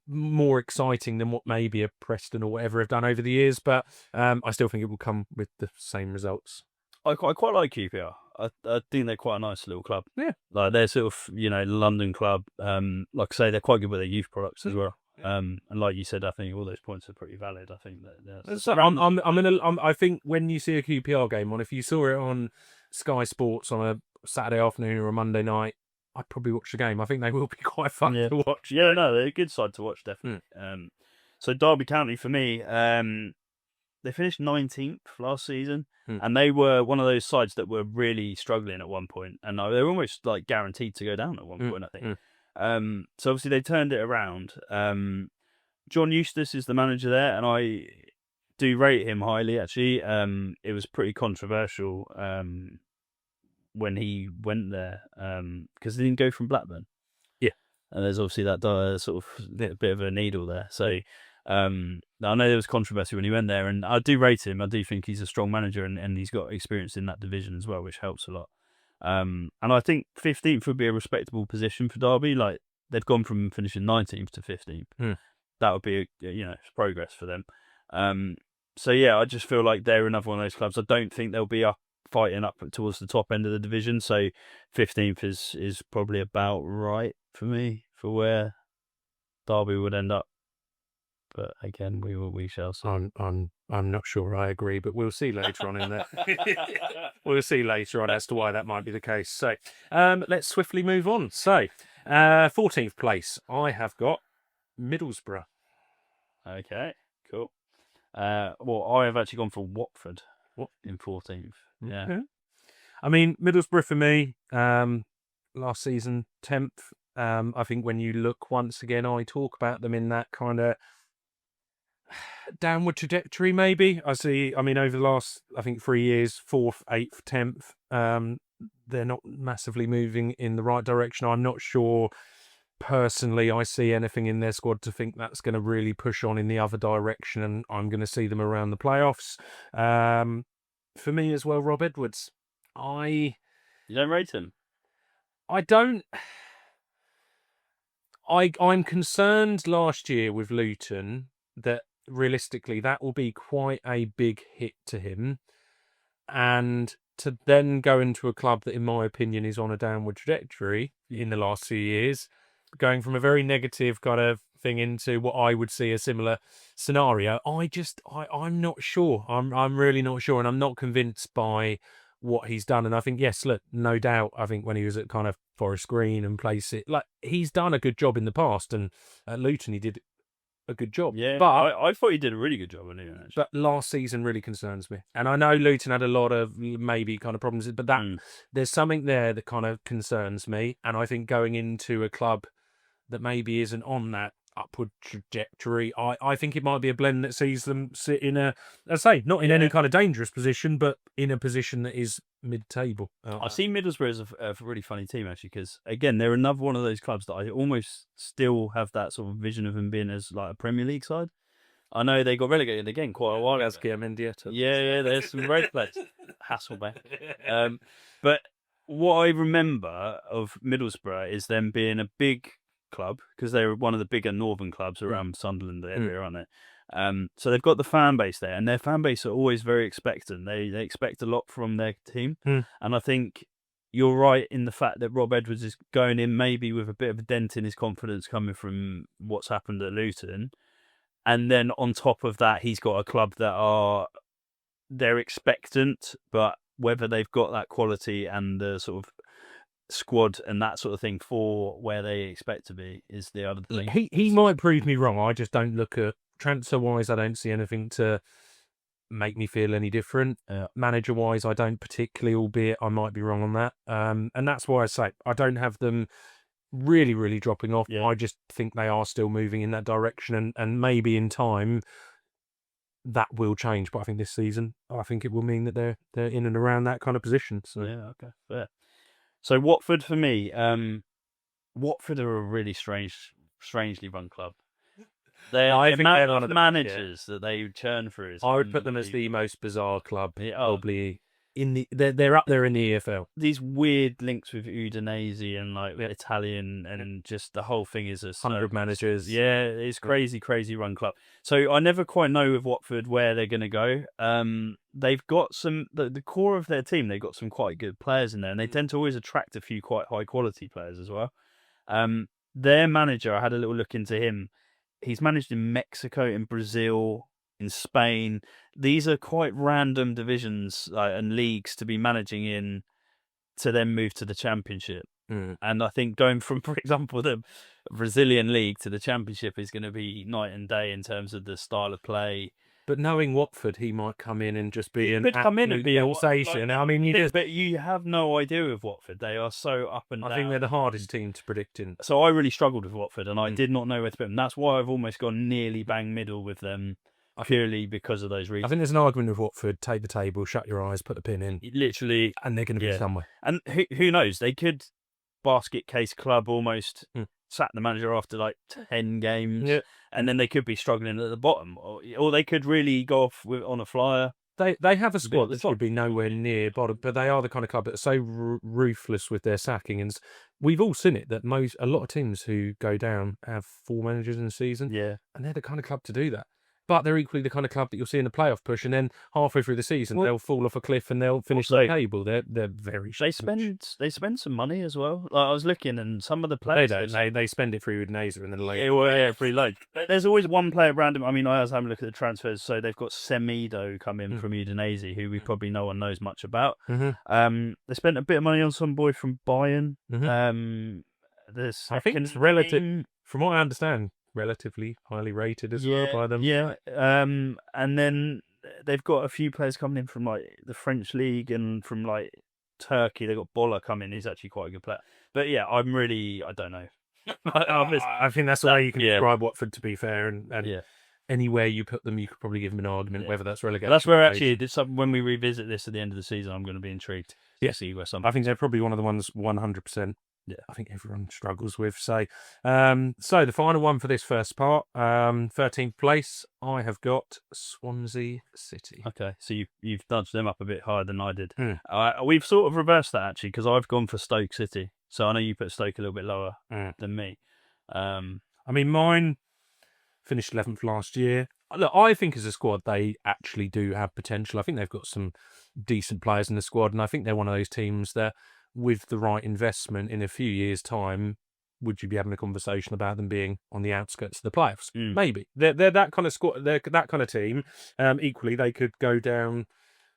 more exciting than what maybe a Preston or whatever have done over the years, but I still think it will come with the same results. I quite like QPR. I think they're quite a nice little club. Yeah, like they're sort of London club. Like I say, they're quite good with their youth products as well. And like you said, I think all those points are pretty valid. I think that I think when you see a QPR game on, if you saw it on Sky Sports on a Saturday afternoon or a Monday night, I'd probably watch the game. I think they will be quite fun to watch. Yeah, no, they're a good side to watch, definitely. So Derby County for me, they finished 19th last season, and they were one of those sides that were really struggling at one point, and they were almost like guaranteed to go down at one point, I think. So obviously they turned it around. John Eustace is the manager there, and I do rate him highly, actually. It was pretty controversial when he went there, because he didn't go from Blackburn. Yeah. And there's obviously that sort of bit of a needle there. So I know there was controversy when he went there, and I do rate him. I do think he's a strong manager, and he's got experience in that division as well, which helps a lot. And I think 15th would be a respectable position for Derby. Like, they've gone from finishing 19th to 15th. That would be progress for them. So yeah, I just feel like they're another one of those clubs. I don't think they'll be fighting up towards the top end of the division. So 15th is probably about right for me for where Derby would end up. But again, we shall see. I'm not sure I agree, but we'll see later on in there. We'll see later on as to why that might be the case. So let's swiftly move on. So 14th place, I have got Middlesbrough. Okay, cool. Well, I have actually gone for Watford in 14th. Yeah. Okay. I mean, Middlesbrough for me, last season, 10th. I think when you look once again, I talk about them in that kind of downward trajectory, maybe. Over the last, 3 years, 4th, 8th, 10th, they're not massively moving in the right direction. I'm not sure, personally, I see anything in their squad to think that's going to really push on in the other direction, and I'm going to see them around the playoffs. For me as well, Rob Edwards. You don't rate him? I don't. I'm concerned last year with Luton that realistically, that will be quite a big hit to him. And to then go into a club that, in my opinion, is on a downward trajectory in the last few years, going from a very negative kind of thing into what I would see a similar scenario, I'm not sure. I'm really not sure, and I'm not convinced by what he's done. And I think, yes, look, no doubt, I think when he was at kind of Forest Green and he's done a good job in the past, and at Luton he did a good job. Yeah, but I thought he did a really good job on it. Actually. But last season really concerns me. And I know Luton had a lot of maybe kind of problems, but there's something there that kind of concerns me. And I think going into a club that maybe isn't on that upward trajectory, I think it might be a blend that sees them sit in not in any kind of dangerous position, but in a position that is mid-table. I see Middlesbrough as a really funny team, actually, because, again, they're another one of those clubs that I almost still have that sort of vision of them being as like a Premier League side. I know they got relegated again quite a while ago. Yeah, there's some red flags. Hasselbank. But what I remember of Middlesbrough is them being a big club, because they're one of the bigger northern clubs around Sunderland area, aren't they? So they've got the fan base there, and their fan base are always very expectant. They expect a lot from their team. And I think you're right in the fact that Rob Edwards is going in maybe with a bit of a dent in his confidence coming from what's happened at Luton. And then on top of that, he's got a club that they're expectant, but whether they've got that quality and the sort of squad and that sort of thing for where they expect to be is the other thing. He might prove me wrong. I just don't look at transfer-wise. I don't see anything to make me feel any different. Manager-wise, I don't particularly, albeit I might be wrong on that. And that's why I say I don't have them really, really dropping off. I just think they are still moving in that direction, and maybe in time that will change. But I think this season, I think it will mean that they're in and around that kind of position. So yeah, okay, fair. So Watford for me, Watford are a really strangely run club. I think they're one of the managers that they churn through. I would put them as the most bizarre club, probably. They're up there in the EFL. These weird links with Udinese and like Italian, and just the whole thing is 100 managers. Yeah, it's crazy run club. So I never quite know with Watford where they're going to go. They've got the core of their team. They've got some quite good players in there, and they tend to always attract a few quite high quality players as well. Their manager, I had a little look into him. He's managed in Mexico, in Brazil, in Spain. These are quite random divisions and leagues to be managing in, to then move to the Championship. And I think going from, for example, the Brazilian league to the Championship is going to be night and day in terms of the style of play. But knowing Watford, he might come in and just be an absolute sensation. I mean, but you have no idea with Watford. They are so up and down. I think they're the hardest team to predict in. So I really struggled with Watford, and I did not know where to put them. That's why I've almost gone nearly bang middle with them, purely because of those reasons. I think there's an argument with Watford. Take the table, shut your eyes, put the pin in. Literally. And they're going to be somewhere. And who knows? They could basket case club almost, sack the manager after like 10 games. Yeah. And then they could be struggling at the bottom. Or they could really go off on a flyer. They have a squad that should be nowhere near bottom, but they are the kind of club that are so ruthless with their sacking. And we've all seen it, that a lot of teams who go down have 4 managers in a season. Yeah. And they're the kind of club to do that. But they're equally the kind of club that you'll see in the playoff push, and then halfway through the season they'll fall off a cliff and they'll finish the table. They're very. They spend some money as well. Like I was looking, and some of the players they spend it through Udinese and then pretty low. There's always one player random. I mean, I was having a look at the transfers. So they've got Semedo come in from Udinese, who probably no one knows much about. They spent a bit of money on some boy from Bayern. I think it's relative, from what I understand, relatively highly rated as well by them. Yeah. And then they've got a few players coming in from like the French league and from like Turkey. They've got Bola coming. He's actually quite a good player. But yeah, I don't know. I think that's the way you can describe Watford, to be fair. And anywhere you put them, you could probably give them an argument whether that's relegation. That's where actually, when we revisit this at the end of the season, I'm going to be intrigued to see where some. I think they're probably one of the ones 100%. Yeah, I think everyone struggles with. So the final one for this first part, 13th place, I have got Swansea City. Okay, so you've nudged them up a bit higher than I did. We've sort of reversed that, actually, because I've gone for Stoke City. So I know you put Stoke a little bit lower than me. I mean, mine finished 11th last year. Look, I think as a squad, they actually do have potential. I think they've got some decent players in the squad, and I think they're one of those teams that, with the right investment, in a few years' time, would you be having a conversation about them being on the outskirts of the playoffs? Maybe. They're that kind of squad. They're that kind of team. Equally, they could go down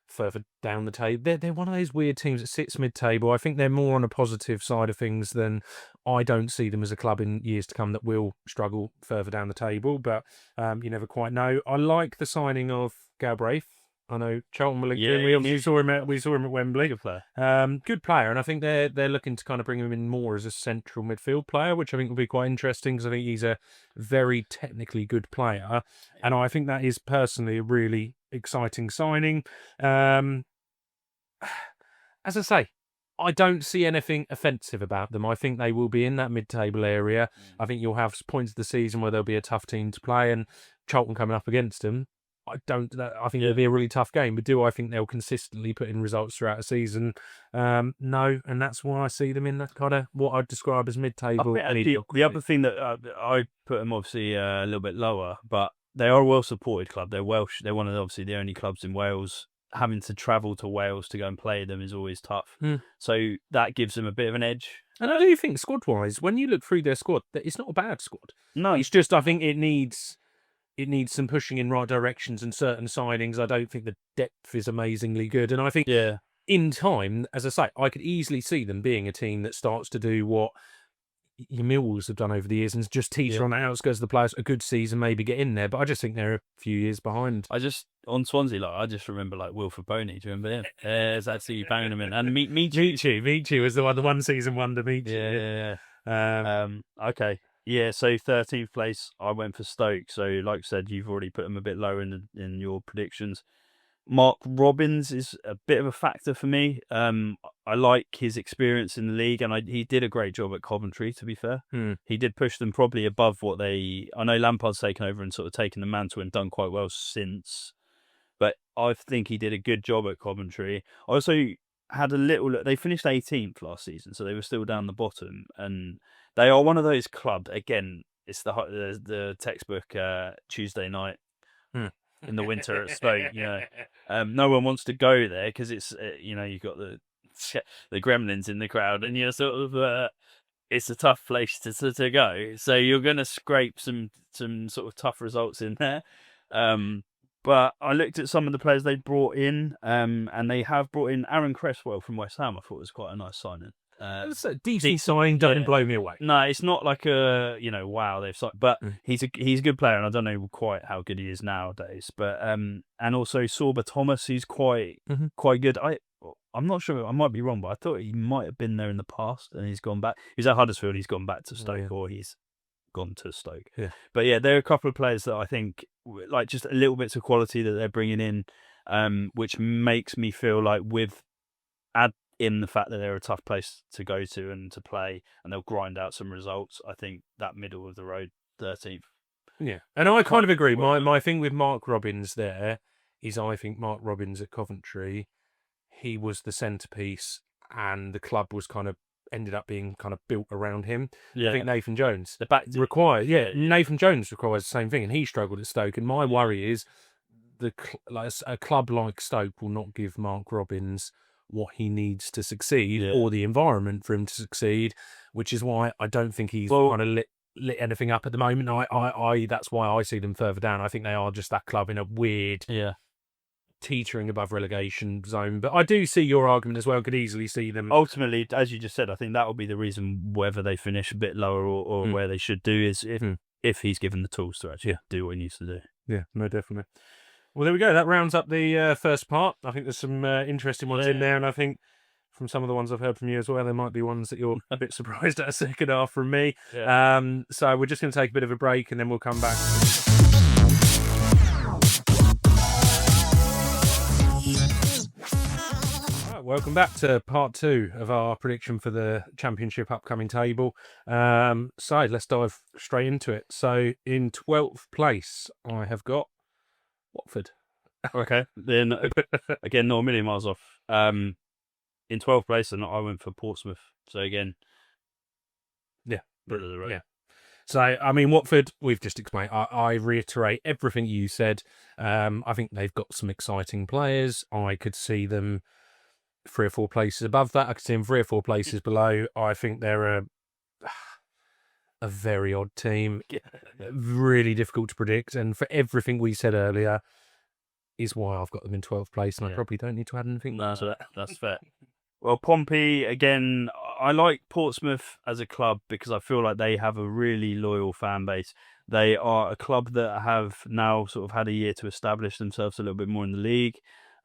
further down the table. They're one of those weird teams that sits mid-table. I think they're more on a positive side of things than I don't see them as a club in years to come that will struggle further down the table, but you never quite know. I like the signing of Galbraith. I know Charlton were linked in. We saw him at Wembley. Good player. Good player, and I think they're looking to kind of bring him in more as a central midfield player, which I think will be quite interesting because I think he's a very technically good player, and I think that is personally a really exciting signing. As I say, I don't see anything offensive about them. I think they will be in that mid-table area. I think you'll have points of the season where they'll be a tough team to play, and Charlton coming up against them, I think it'll be a really tough game. But do I think they'll consistently put in results throughout a season? No, and that's why I see them in that kind of what I'd describe as mid-table. The other thing that I put them obviously a little bit lower, but they are a well-supported club. They're Welsh. They're one of obviously the only clubs in Wales. Having to travel to Wales to go and play them is always tough. So that gives them a bit of an edge. And I do think squad-wise, when you look through their squad, it's not a bad squad. No, it's just I think it needs some pushing in right directions and certain signings. I don't think the depth is amazingly good, and I think in time, as I say, I could easily see them being a team that starts to do what your Millwalls have done over the years and just teeter on the outskirts of the players. A good season, maybe get in there, but I just think they're a few years behind. On Swansea, I just remember Wilfred Boney. Do you remember him? It's absolutely banging him in. And Michu was the one season wonder. Michu. Okay. Yeah, so 13th place, I went for Stoke. So, like I said, you've already put them a bit lower in your predictions. Mark Robins is a bit of a factor for me. I like his experience in the league, and he did a great job at Coventry, to be fair. He did push them probably above what I know Lampard's taken over and sort of taken the mantle and done quite well since, but I think he did a good job at Coventry. I also had a little look. They finished 18th last season, so they were still down the bottom, and they are one of those clubs, again, it's the textbook Tuesday night in the winter at Stoke. No one wants to go there because it's you've got the gremlins in the crowd, and you're sort of it's a tough place to go. So you're going to scrape some sort of tough results in there. But I looked at some of the players they brought in, and they have brought in Aaron Cresswell from West Ham. I thought it was quite a nice signing. It's a decent signing, doesn't blow me away. No, it's not like a wow they've signed, but he's a good player, and I don't know quite how good he is nowadays. But and also Sorba Thomas, who's quite good. I'm not sure, I might be wrong, but I thought he might have been there in the past and he's gone back. He's at Huddersfield, he's gone back to Stoke, or he's gone to Stoke. But yeah, there are a couple of players that I think just a little bits of quality that they're bringing in, which makes me feel like add in the fact that they're a tough place to go to and to play, and they'll grind out some results. I think that middle of the road, 13th. Yeah, and I kind of agree. My thing with Mark Robins there is I think Mark Robins at Coventry, he was the centrepiece, and the club was ended up being kind of built around him. I think Nathan Jones Nathan Jones requires the same thing, and he struggled at Stoke. And my worry is a club like Stoke will not give Mark Robins what he needs to succeed, or the environment for him to succeed, which is why I don't think he's kind of lit anything up at the moment. That's why I see them further down. I think they are just that club in a weird teetering above relegation zone. But I do see your argument as well. Could easily see them ultimately, as you just said. I think that will be the reason whether they finish a bit lower or where they should do is if he's given the tools to actually do what he needs to do. Yeah, no, definitely. Well, there we go. That rounds up the first part. I think there's some interesting ones in there, and I think from some of the ones I've heard from you as well, there might be ones that you're a bit surprised at a second half from me. So we're just going to take a bit of a break, and then we'll come back. Right, welcome back to part 2 of our prediction for the Championship upcoming table. So let's dive straight into it. So in 12th place, I have got Watford. Okay, then again, not a million miles off. In 12th place, and I went for Portsmouth. So again, middle of the road. So, I mean, Watford, we've just explained. I reiterate everything you said. I think they've got some exciting players. I could see them 3 or 4 places above that. I could see them 3 or 4 places below. I think they're a very odd team. Really difficult to predict. And for everything we said earlier is why I've got them in 12th place. And I probably don't need to add anything more to that. That's fair. Well, Pompey, again, I like Portsmouth as a club because I feel like they have a really loyal fan base. They are a club that have now sort of had a year to establish themselves a little bit more in the league.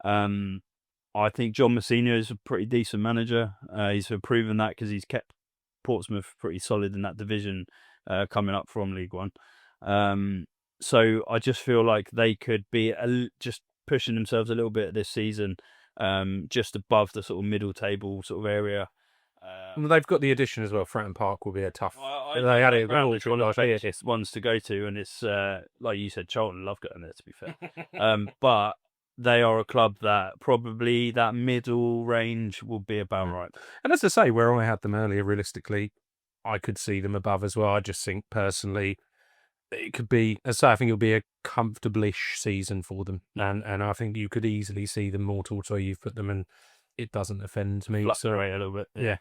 I think John Messina is a pretty decent manager. He's proven that because he's kept Portsmouth pretty solid in that division coming up from League One. So I just feel like they could be just pushing themselves a little bit this season, just above the sort of middle table sort of area. Well, they've got the addition as well. Fratton Park will be a tough. They had it around one of the best ones to go to, and it's like you said, Charlton love going there. To be fair, but they are a club that probably that middle range will be about right. And as I say, where I had them earlier, realistically, I could see them above as well. I just think personally, it could be, as I say, I think it'll be a comfortable-ish season for them, and I think you could easily see them more towards where you've put them, and it doesn't offend me. Fluctuate a little bit, yeah.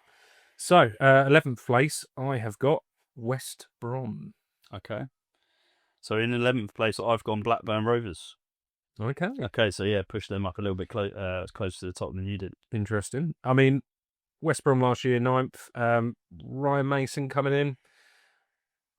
So 11th place, I have got West Brom. Okay. So in 11th place, I've gone Blackburn Rovers. Okay. Okay, so yeah, push them up a little bit closer to the top than you did. Interesting. I mean, West Brom last year, 9th. Ryan Mason coming in.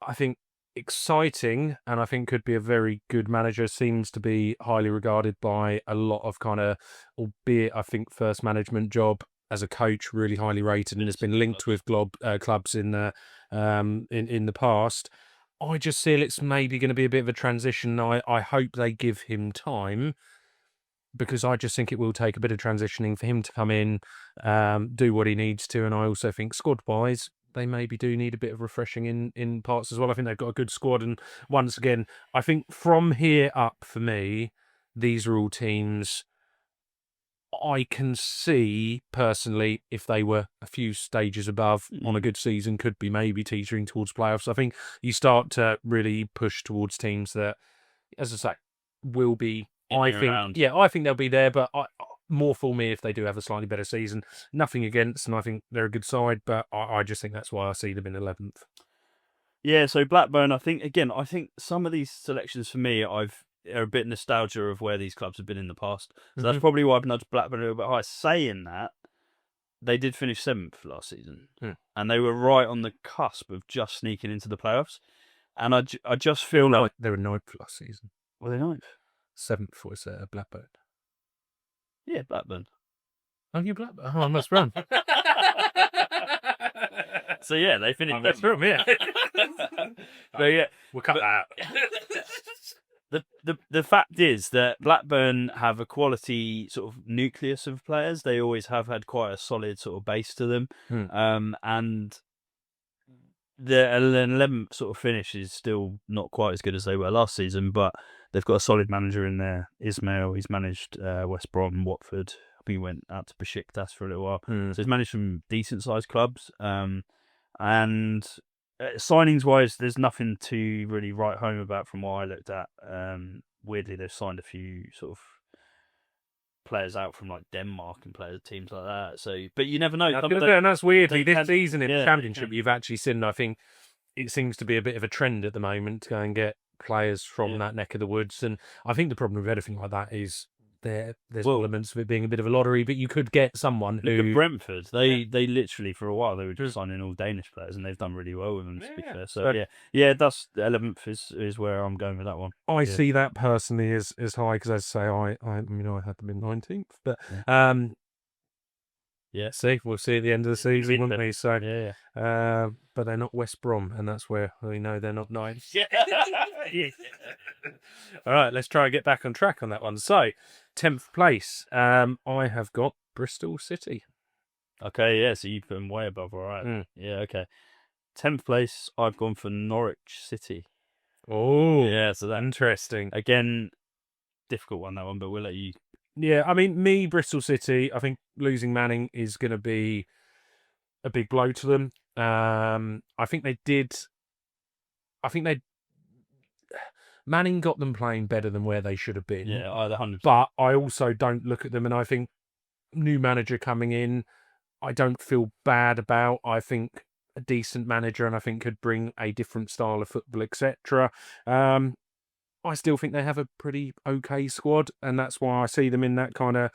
I think exciting, and I think could be a very good manager. Seems to be highly regarded by a lot of kind of, albeit I think first management job as a coach, really highly rated, and has been linked with clubs in the past. I just feel it's maybe going to be a bit of a transition. I hope they give him time, because I just think it will take a bit of transitioning for him to come in, do what he needs to. And I also think squad-wise, they maybe do need a bit of refreshing in parts as well. I think they've got a good squad. And once again, I think from here up, for me, these are all teams I can see, personally, if they were a few stages above on a good season, could be maybe teetering towards playoffs. I think you start to really push towards teams that, as I say, will be, I think they'll be there, but more for me if they do have a slightly better season. Nothing against, and I think they're a good side, but I just think that's why I see them in 11th. Yeah, so Blackburn, I think some of these selections for me, are a bit nostalgia of where these clubs have been in the past. So that's probably why I've nudged Blackburn a little bit higher. Saying that, they did finish 7th last season, and they were right on the cusp of just sneaking into the playoffs. And I just feel like they were 9th last season. Were they 9th? 7th was Blackburn. Yeah, Blackburn. Oh, you Blackburn? Oh, I must run. So yeah, they finished. That's from yeah. But yeah, we'll cut that out. The fact is that Blackburn have a quality sort of nucleus of players. They always have had quite a solid sort of base to them, and the 11th sort of finish is still not quite as good as they were last season. But they've got a solid manager in there, Ismail. He's managed West Brom and Watford. I think he went out to Besiktas for a little while. So he's managed some decent sized clubs. And signings wise, there's nothing to really write home about from what I looked at. Weirdly, they've signed a few sort of players out from like Denmark and teams like that. So, but you never know. And that's weirdly this season in the Championship, you've actually seen. I think it seems to be a bit of a trend at the moment to go and get players from that neck of the woods. And I think the problem with anything like that is there's elements of it being a bit of a lottery, but you could get someone who... Brentford, they literally, for a while, they were just signing all Danish players, and they've done really well with them, to be fair. So, that's 11th is where I'm going with that one. I see that personally as high, because as I say, I had them in 19th, but... see, we'll see at the end of the season, won't we? So, but they're not West Brom, and that's where we know they're not 9th. All right, let's try and get back on track on that one. So, 10th place, I have got Bristol City. Okay, so you put them way above, all right. Yeah, okay. 10th place, I've gone for Norwich City. Oh, yeah, so that's interesting. Again, difficult one, that one, but we'll let you... Yeah, I mean, Bristol City, I think losing Manning is going to be a big blow to them. I think they did... I think Manning got them playing better than where they should have been. Yeah, either 100%. But I also don't look at them, and I think new manager coming in, I don't feel bad about. I think a decent manager, and I think could bring a different style of football, etc. I still think they have a pretty okay squad, and that's why I see them in that kind of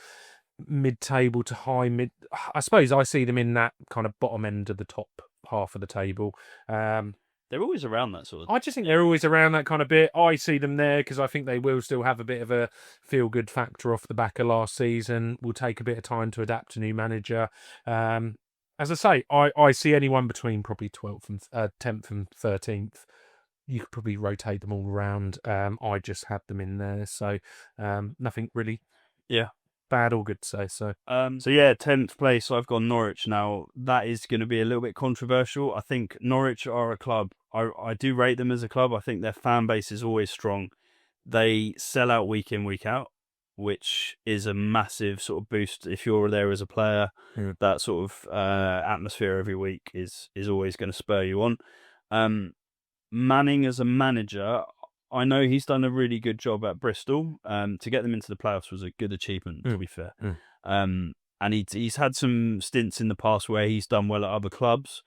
mid-table to high mid. I suppose I see them in that kind of bottom end of the top half of the table. They're always around that sort of. I just think they're always around that kind of bit. I see them there because I think they will still have a bit of a feel-good factor off the back of last season. Will take a bit of time to adapt to new manager. As I say, I see anyone between probably 12th and 10th and 13th. You could probably rotate them all around. I just had them in there, so nothing really. Yeah. Bad or good to say. So yeah, 10th place. I've gone Norwich. Now that is going to be a little bit controversial. I think Norwich are a club. I do rate them as a club. I think their fan base is always strong. They sell out week in, week out, which is a massive sort of boost if you're there as a player. Yeah. That sort of atmosphere every week is always going to spur you on. Manning as a manager, I know he's done a really good job at Bristol. To get them into the playoffs was a good achievement, to be fair. And he's had some stints in the past where he's done well at other clubs.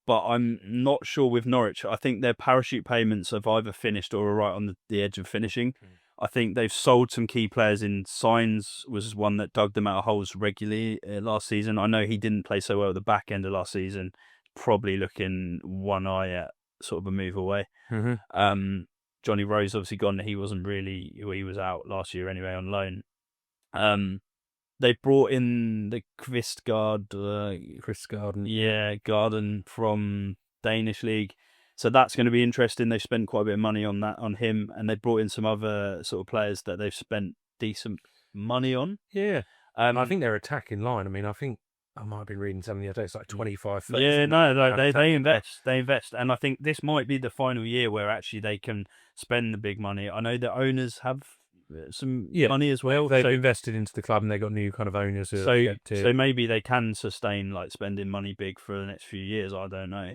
But I'm not sure with Norwich. I think their parachute payments have either finished or are right on the edge of finishing. I think they've sold some key players in. Signs was one that dug them out of holes regularly last season. I know he didn't play so well at the back end of last season. Probably looking one eye at sort of a move away. Johnny Rose obviously gone. He wasn't really. He was out last year anyway on loan. They brought in the Garden from Danish league, so that's going to be interesting. They've spent quite a bit of money on that, on him, and they brought in some other sort of players that they've spent decent money on. Yeah, I think their attacking line. I mean, I think I might have been reading something the other day. It's like 25. Yeah, no, they invest, and I think this might be the final year where actually they can spend the big money. I know the owners have some money as well. They've invested into the club, and they've got new kind of owners. So maybe they can sustain like spending money big for the next few years. I don't know.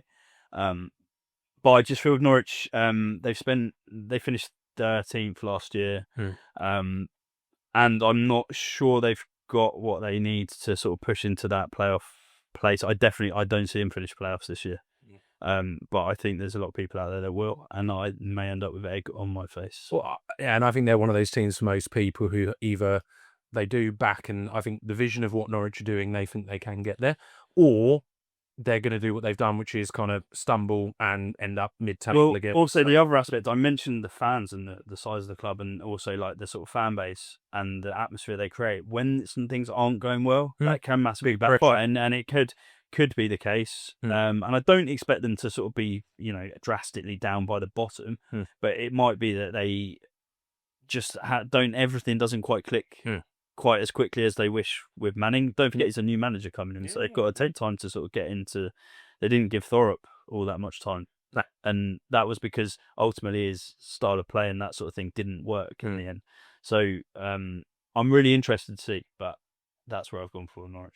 But I just feel with Norwich, they finished 13th last year, and I'm not sure they've got what they need to sort of push into that playoff place. I don't see them finish playoffs this year. But I think there's a lot of people out there that will, and I may end up with egg on my face. Well, yeah, and I think they're one of those teams for most people who either they do back, and I think the vision of what Norwich are doing, they think they can get there, or they're going to do what they've done, which is kind of stumble and end up mid-table again. Also, the other aspect, I mentioned the fans and the size of the club, and also like the sort of fan base and the atmosphere they create. When some things aren't going well, that can massively backfire, and it could be the case. And I don't expect them to sort of be, drastically down by the bottom, but it might be that they just everything doesn't quite click quite as quickly as they wish with Manning. Don't forget he's a new manager coming in, so they've got to take time to sort of get into. They didn't give Thorup all that much time, and that was because ultimately his style of play and that sort of thing didn't work in the end. So I'm really interested to see, but that's where I've gone for Norwich.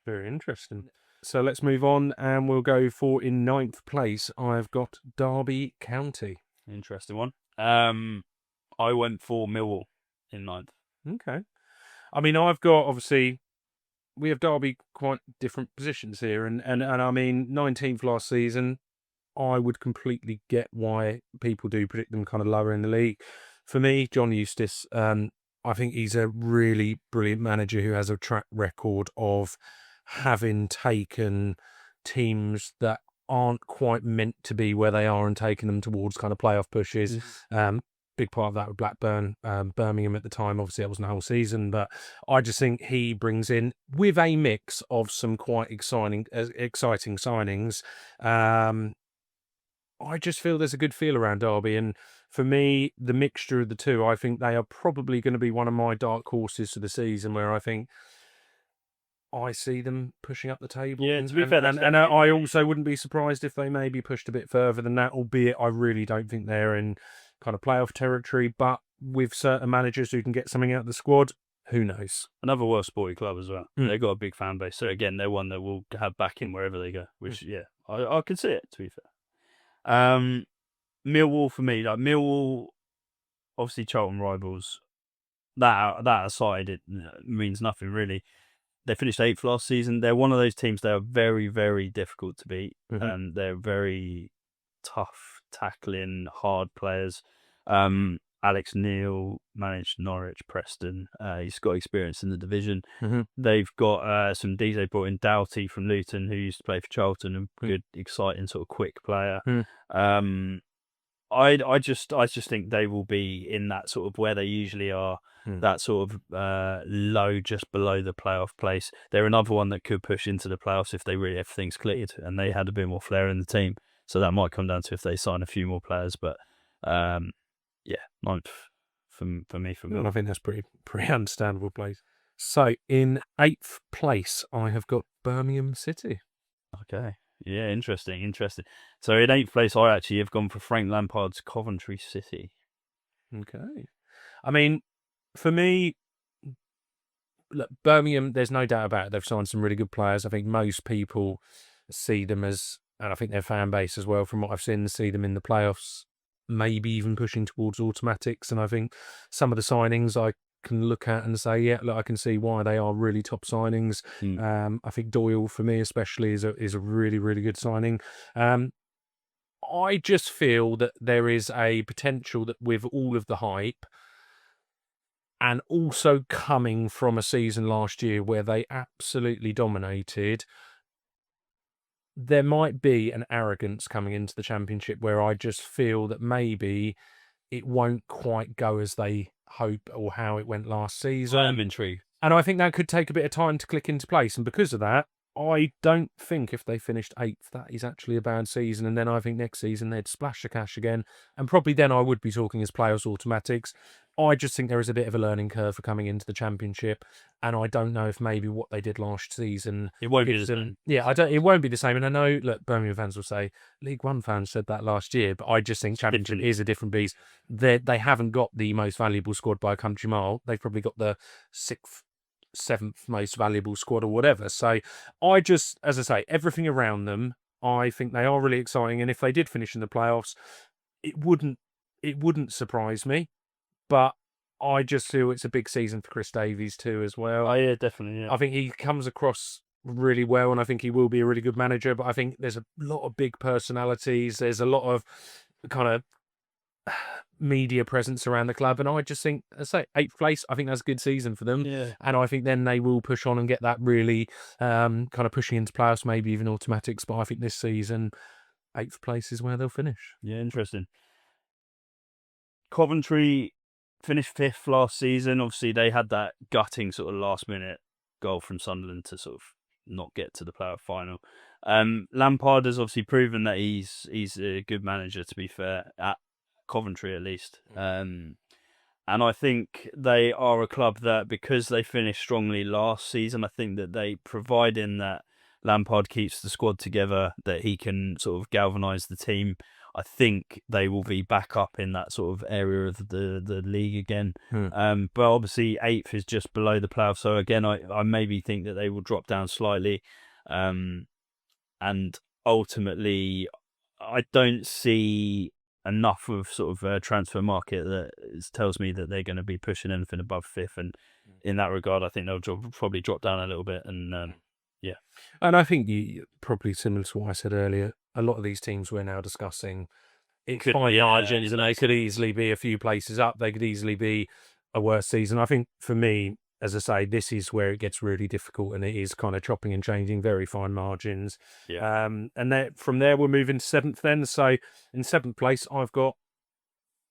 Very interesting. So let's move on, and we'll go for in 9th place. I've got Derby County. Interesting one. I went for Millwall in 9th. Okay. I mean, I've got, obviously, we have Derby quite different positions here. And I mean, 19th last season, I would completely get why people do predict them kind of lower in the league. For me, John Eustace, I think he's a really brilliant manager who has a track record of having taken teams that aren't quite meant to be where they are and taking them towards kind of playoff pushes. Big part of that with Blackburn, Birmingham at the time. Obviously, that wasn't the whole season, but I just think he brings in, with a mix of some quite exciting signings. I just feel there's a good feel around Derby, and for me, the mixture of the two, I think they are probably going to be one of my dark horses for the season, where I think I see them pushing up the table. Yeah, to be fair, and I also wouldn't be surprised if they maybe pushed a bit further than that, albeit I really don't think they're in kind of playoff territory, but with certain managers who can get something out of the squad, who knows? Another well sporty club as well. They've got a big fan base, so again, they're one that will have backing wherever they go, which, I can see it, to be fair. Millwall for me, like Millwall, obviously Charlton rivals. That aside, it means nothing really. They finished 8th last season. They're one of those teams that are very, very difficult to beat. They're very tough, tackling, hard players. Alex Neil managed Norwich, Preston. He's got experience in the division. They've got some D's. They brought in Doughty from Luton, who used to play for Charlton, a good, exciting, sort of quick player. I just think they will be in that sort of where they usually are, that sort of low, just below the playoff place. They're another one that could push into the playoffs if they really everything's cleared and they had a bit more flair in the team. So that might come down to if they sign a few more players. But yeah, 9th for me. I think that's pretty understandable place. So in 8th place, I have got Birmingham City. Okay. Yeah, interesting. So in 8th place, I actually have gone for Frank Lampard's Coventry City. Okay. I mean, for me, look, Birmingham, there's no doubt about it. They've signed some really good players. I think most people see them as, and I think their fan base as well, from what I've seen, see them in the playoffs, maybe even pushing towards automatics. And I think some of the signings I can look at and say, yeah, look, I can see why they are really top signings. I think Doyle, for me especially, is a really, really good signing. I just feel that there is a potential that with all of the hype, and also coming from a season last year where they absolutely dominated, there might be an arrogance coming into the Championship where I just feel that maybe it won't quite go as they hope or how it went last season. I'm intrigued. And I think that could take a bit of time to click into place. And because of that, I don't think if they finished 8th, that is actually a bad season. And then I think next season they'd splash the cash again. And probably then I would be talking as playoffs automatics. I just think there is a bit of a learning curve for coming into the Championship. And I don't know if maybe what they did last season... It won't be the same. Yeah, it won't be the same. And I know, look, Birmingham fans will say, League One fans said that last year, but I just think Championship is a different beast. They haven't got the most valuable squad by a country mile. They've probably got the 6th, 7th most valuable squad or whatever. So I just, as I say, everything around them, I think they are really exciting. And if they did finish in the playoffs, it wouldn't surprise me. But I just feel it's a big season for Chris Davies too as well. Oh yeah, definitely. Yeah. I think he comes across really well, and I think he will be a really good manager. But I think there's a lot of big personalities. There's a lot of kind of media presence around the club, and I just think, I say 8th place, I think that's a good season for them. Yeah. And I think then they will push on and get that really kind of pushing into playoffs, maybe even automatics. But I think this season, 8th place is where they'll finish. Yeah, interesting. Coventry finished 5th last season. Obviously, they had that gutting sort of last-minute goal from Sunderland to sort of not get to the playoff final. Lampard has obviously proven that he's a good manager, to be fair, at Coventry at least. And I think they are a club that, because they finished strongly last season, I think that they, providing that Lampard keeps the squad together, that he can sort of galvanise the team, I think they will be back up in that sort of area of the league again. But obviously 8th is just below the playoff. So again, I maybe think that they will drop down slightly. And ultimately, I don't see enough of sort of a transfer market that tells me that they're going to be pushing anything above 5th. And in that regard, I think they'll probably drop down a little bit. And yeah. And I think probably similar to what I said earlier, a lot of these teams we're now discussing, it's fine margins, and they could easily be a few places up. They could easily be a worse season. I think for me, as I say, this is where it gets really difficult, and it is kind of chopping and changing, very fine margins. Yeah. And from there, we're moving to 7th then. So in 7th place, I've got,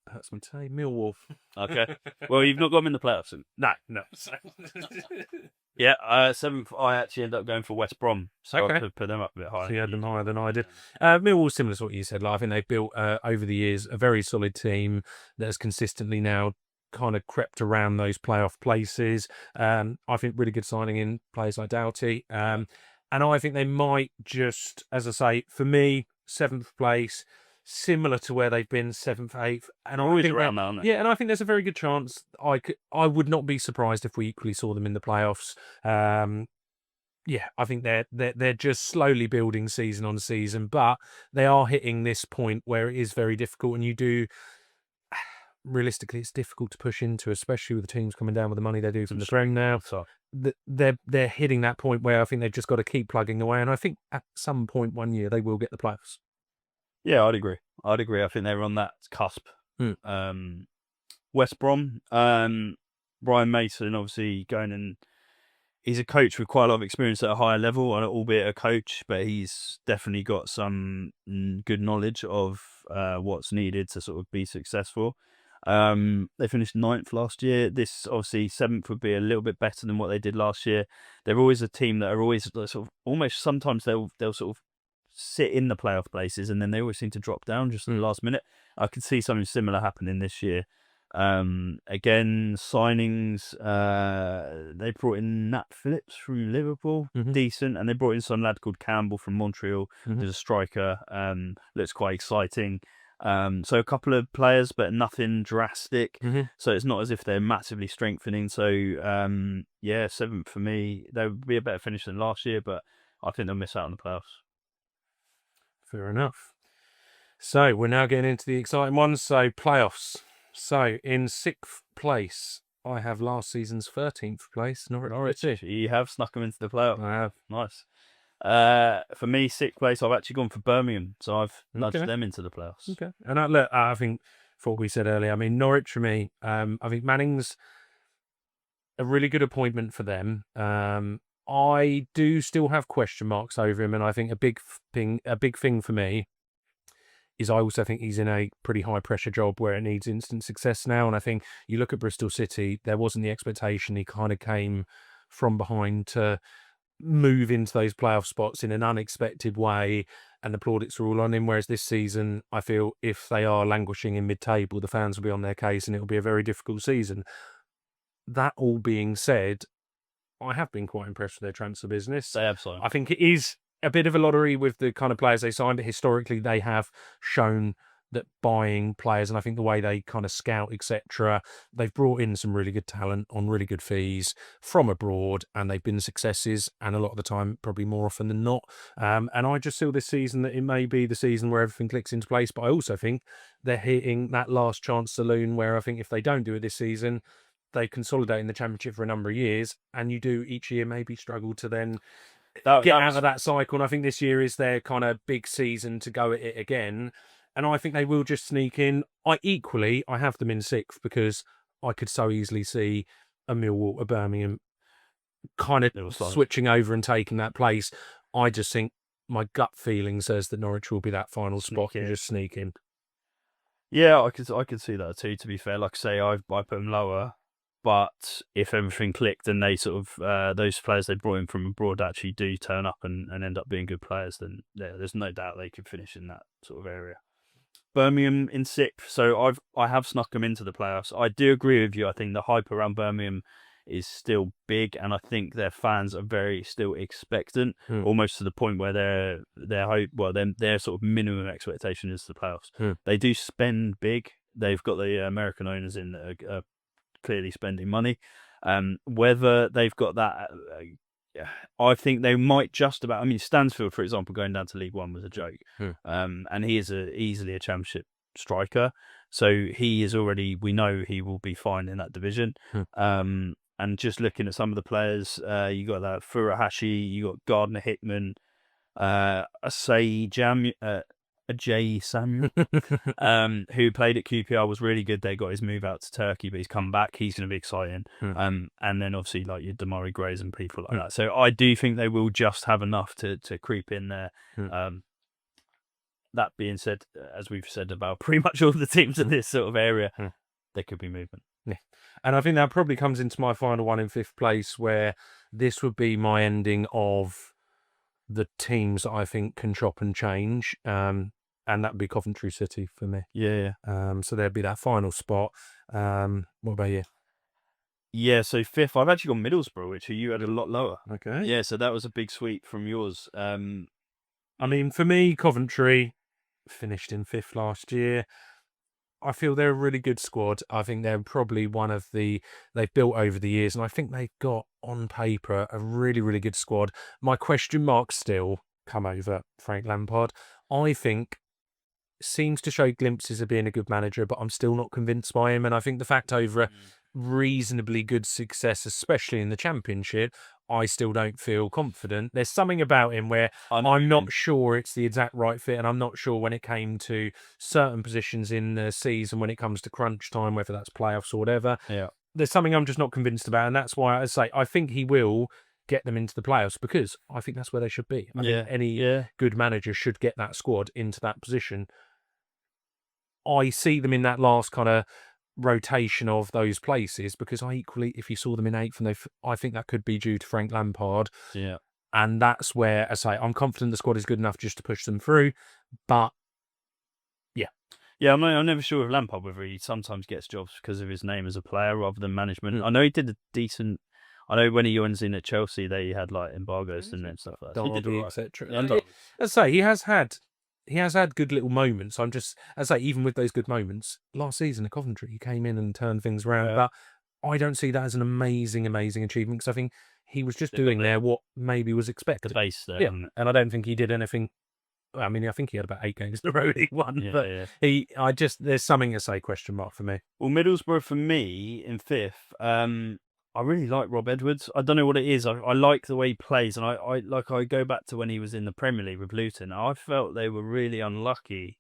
hurts me to say, Millwall. Okay. Well, you've not got them in the playoffs. No. Yeah, 7th, I actually ended up going for West Brom. So I could put them up a bit higher. So you had them higher than I did. Millwall, similar to what you said. Like, I think they've built, over the years, a very solid team that has consistently now kind of crept around those playoff places. I think really good signing in players like Doughty. And I think they might just, as I say, for me, 7th place, similar to where they've been 7th, 8th, and I always think around now, aren't they? Yeah, and I think there's a very good chance I would not be surprised if we equally saw them in the playoffs. yeah, I think they're just slowly building season on season, but they are hitting this point where it is very difficult, and you do realistically, it's difficult to push into, especially with the teams coming down with the money they do from the Prem now. So They're hitting that point where I think they've just got to keep plugging away, and I think at some point one year they will get the playoffs. yeah, I'd agree. I think they're on that cusp. West Brom, Brian Mason, obviously going and he's a coach with quite a lot of experience at a higher level, albeit a coach, but he's definitely got some good knowledge of what's needed to sort of be successful. They finished 9th last year. This obviously 7th would be a little bit better than what they did last year. They're always a team that are always sort of almost sometimes they'll sort of sit in the playoff places and then they always seem to drop down just in the last minute. I could see something similar happening this year. Again, signings, they brought in Nat Phillips from Liverpool, decent, and they brought in some lad called Campbell from Montreal, who's a striker, looks quite exciting. So a couple of players, but nothing drastic. So it's not as if they're massively strengthening. So yeah, 7th for me. They would be a better finish than last year, but I think they'll miss out on the playoffs. Fair enough. So we're now getting into the exciting ones. So playoffs. So in 6th place, I have last season's 13th place, Norwich City. You have snuck them into the playoffs. I have. Nice. For me, 6th place, I've actually gone for Birmingham, so I've nudged them into the playoffs. Okay. And look, I think for what we said earlier, I mean, Norwich for me, I think Manning's a really good appointment for them. I do still have question marks over him, and I think a big thing for me is I also think he's in a pretty high pressure job where it needs instant success now. And I think you look at Bristol City, there wasn't the expectation. He kind of came from behind to move into those playoff spots in an unexpected way, and the plaudits are all on him. Whereas this season, I feel if they are languishing in mid-table, the fans will be on their case and it'll be a very difficult season. That all being said, I have been quite impressed with their transfer business. They have so. I think it is a bit of a lottery with the kind of players they signed, but historically they have shown that buying players, and I think the way they kind of scout, etc., they've brought in some really good talent on really good fees from abroad, and they've been successes, and a lot of the time, probably more often than not. And I just feel this season that it may be the season where everything clicks into place, but I also think they're hitting that last chance saloon where I think if they don't do it this season, they consolidate in the Championship for a number of years, and you do each year maybe struggle to then get out of that cycle. And I think this year is their kind of big season to go at it again. And I think they will just sneak in. I have them in 6th because I could so easily see a Millwall, a Birmingham kind of switching over and taking that place. I just think my gut feeling says that Norwich will be that final spot and just sneak in. Yeah, I could see that too, to be fair. Like I say, I put them lower. But if everything clicked and they sort of those players they brought in from abroad actually do turn up and end up being good players, then there's no doubt they could finish in that sort of area. Birmingham in 6th, so I have snuck them into the playoffs. I do agree with you. I think the hype around Birmingham is still big, and I think their fans are very still expectant, almost to the point where their sort of minimum expectation is the playoffs. They do spend big. They've got the American owners in that are clearly spending money. Whether they've got that, I think they might just about. I mean, Stansfield, for example, going down to League One was a joke, and he is easily a Championship striker. So he is already. We know he will be fine in that division. And just looking at some of the players, you got that Furuhashi, you got Gardner Hickman, Ajay Samuel, who played at QPR, was really good. They got his move out to Turkey, but he's come back. He's going to be exciting. And then obviously like your Damari Grays and people like that. So I do think they will just have enough to creep in there. That being said, as we've said about pretty much all the teams in this sort of area, there could be movement. Yeah. And I think that probably comes into my final one in 5th place, where this would be my ending of the teams that I think can chop and change, and that would be Coventry City for me. Yeah. So there'd be that final spot. What about you? Yeah, so 5th, I've actually got Middlesbrough, which you had a lot lower. Okay. Yeah, so that was a big sweep from yours. I mean, for me, Coventry finished in 5th last year. I feel they're a really good squad. I think they're probably one of they've built over the years, and I think they've got on paper a really, really good squad. My question marks still come over Frank Lampard. I think seems to show glimpses of being a good manager, but I'm still not convinced by him. And I think the fact over a reasonably good success, especially in the Championship, I still don't feel confident. There's something about him where I'm not sure it's the exact right fit, and I'm not sure when it came to certain positions in the season, when it comes to crunch time, whether that's playoffs or whatever. Yeah. There's something I'm just not convinced about, and that's why I say I think he will get them into the playoffs, because I think that's where they should be. I think any good manager should get that squad into that position. I see them in that last kind of rotation of those places, because I equally, if you saw them in 8th, and I think that could be due to Frank Lampard. Yeah. And that's where I say I'm confident the squad is good enough just to push them through. But yeah, I'm never sure with Lampard whether he sometimes gets jobs because of his name as a player rather than management. I know he did a decent. I know when he went in at Chelsea, they had like embargoes and stuff like that. Derby, etc. I say he has had good little moments. I'm just, as I say, even with those good moments, last season at Coventry, he came in and turned things around. Yeah. But I don't see that as an amazing achievement, because I think he was just doing there what maybe was expected. The base there. Yeah, and I don't think he did anything. I mean, I think he had about 8 games in a row he won, there's something to say question mark for me. Well, Middlesbrough for me in 5th. I really like Rob Edwards. I don't know what it is. I like the way he plays, and I go back to when he was in the Premier League with Luton. I felt they were really unlucky.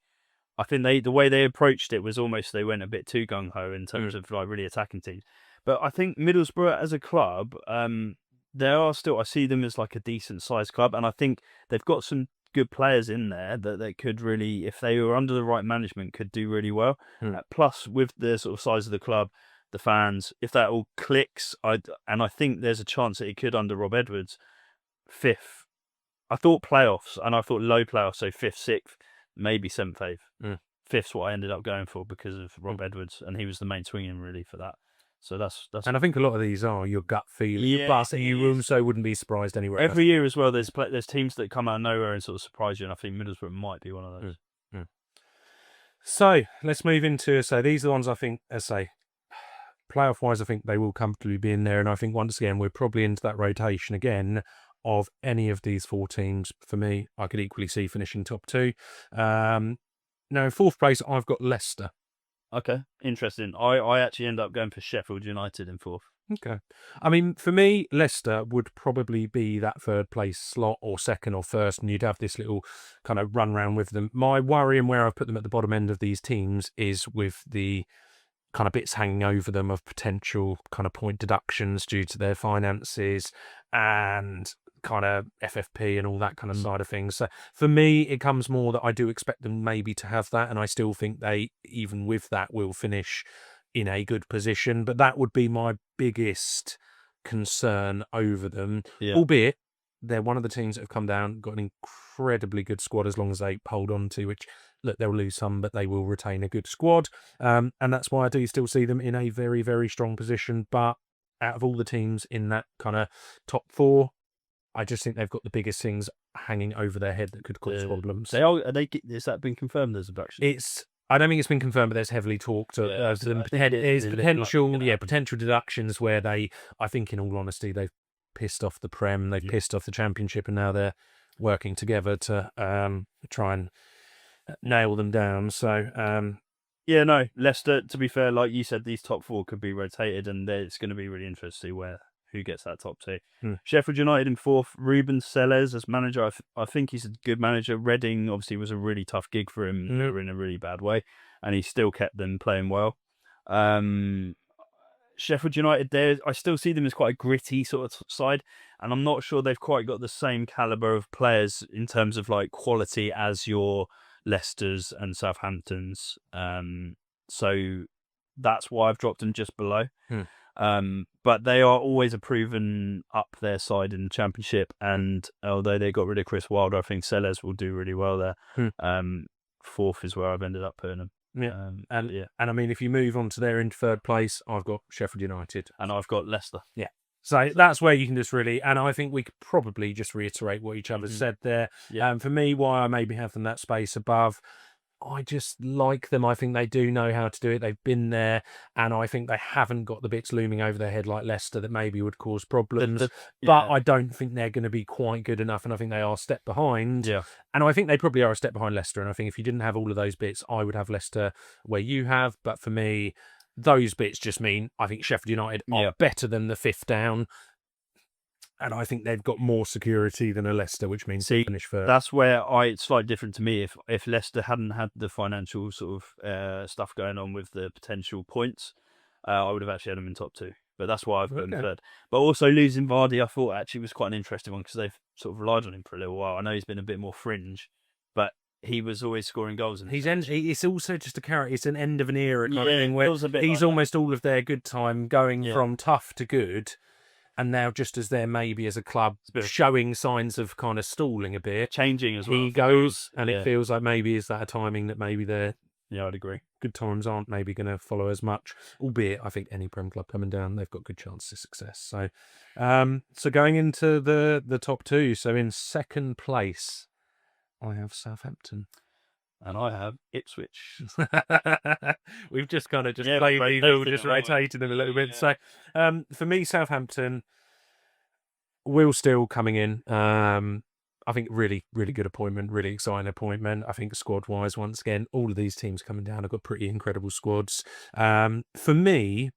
I think the way they approached it was almost they went a bit too gung ho in terms of like really attacking teams. But I think Middlesbrough as a club, they are still. I see them as like a decent sized club, and I think they've got some good players in there that they could really, if they were under the right management, could do really well. Plus, with the sort of size of the club, the fans, if that all clicks, I think there's a chance that it could under Rob Edwards. 5th, I thought playoffs, and I thought low playoffs, so 5th, 6th, maybe 7th, 8th. 5th's what I ended up going for because of Rob Edwards, and he was the main swinging really for that. So that's. And I think a lot of these are your gut feeling, but you also wouldn't be surprised anywhere. Every year as well, there's teams that come out of nowhere and sort of surprise you, and I think Middlesbrough might be one of those. So let's move into these are the ones I think, playoff wise, I think they will comfortably be in there, and I think once again we're probably into that rotation again of any of these 4 teams. For me, I could equally see finishing top 2. Now in 4th place, I've got Leicester. Okay, interesting. I actually end up going for Sheffield United in 4th. Okay. I mean, for me, Leicester would probably be that 3rd place slot, or 2nd or 1st, and you'd have this little kind of run round with them. My worry, and where I've put them at the bottom end of these teams, is with the kind of bits hanging over them of potential kind of point deductions due to their finances and kind of FFP and all that kind of side of things. So for me, it comes more that I do expect them maybe to have that, and I still think they, even with that, will finish in a good position. But that would be my biggest concern over them, albeit they're one of the teams that have come down, got an incredibly good squad as long as they hold on to, which, look, they'll lose some, but they will retain a good squad. And that's why I do still see them in a very, very strong position. But out of all the teams in that kind of top 4, I just think they've got the biggest things hanging over their head that could cause problems. Has that been confirmed as a production? I don't think it's been confirmed, but there's heavily talked. There's potential deductions where I think, in all honesty, they've pissed off the Prem, they've pissed off the Championship, and now they're working together to try and nail them down. So, Leicester, to be fair, like you said, these top 4 could be rotated, and it's going to be really interesting to see who gets that top 2. Sheffield United in 4th, Ruben Selles as manager. I think he's a good manager. Reading obviously was a really tough gig for him. They were in a really bad way, and he still kept them playing well. Sheffield United, I still see them as quite a gritty sort of side, and I'm not sure they've quite got the same calibre of players in terms of like quality as your Leicesters and Southamptons. So that's why I've dropped them just below. But they are always a proven up their side in the Championship, and although they got rid of Chris Wilder, I think Selles will do really well there. 4th is where I've ended up putting them. And I mean, if you move on to their in 3rd place, I've got Sheffield United, and I've got Leicester. So that's where you can just really, and I think we could probably just reiterate what each other said there. For me, why I maybe have them that space above, I just like them. I think they do know how to do it. They've been there, and I think they haven't got the bits looming over their head like Leicester that maybe would cause problems. But Yeah. I don't think they're going to be quite good enough, and I think they are a step behind. Yeah. And I think they probably are a step behind Leicester. And I think if you didn't have all of those bits, I would have Leicester where you have. But for me, those bits just mean I think Sheffield United are better than the fifth down. And I think they've got more security than a Leicester, which means they finish first. That's where it's slightly different to me. If Leicester hadn't had the financial sort of stuff going on with the potential points, I would have actually had them in top two. But that's why I've put them third. But also losing Vardy, I thought actually was quite an interesting one because they've sort of relied on him for a little while. I know he's been a bit more fringe, but he was always scoring goals. It's also just a character. It's an end of an era kind of thing where he's almost all of their good time going from tough to good. And now, just as they're maybe as a club showing signs of kind of stalling a bit, changing as well, he goes, and it feels like maybe is that a timing that maybe their I'd agree. good times aren't maybe going to follow as much. Albeit, I think any Prem club coming down, they've got good chances of success. So, so going into the top two. So in second place, I have Southampton. And I have Ipswich. We've just kind of played these, just rotated them a little bit. So, for me, Southampton, Will Steele coming in. I think really, really good appointment, really exciting appointment. I think squad-wise, once again, all of these teams coming down have got pretty incredible squads. For me,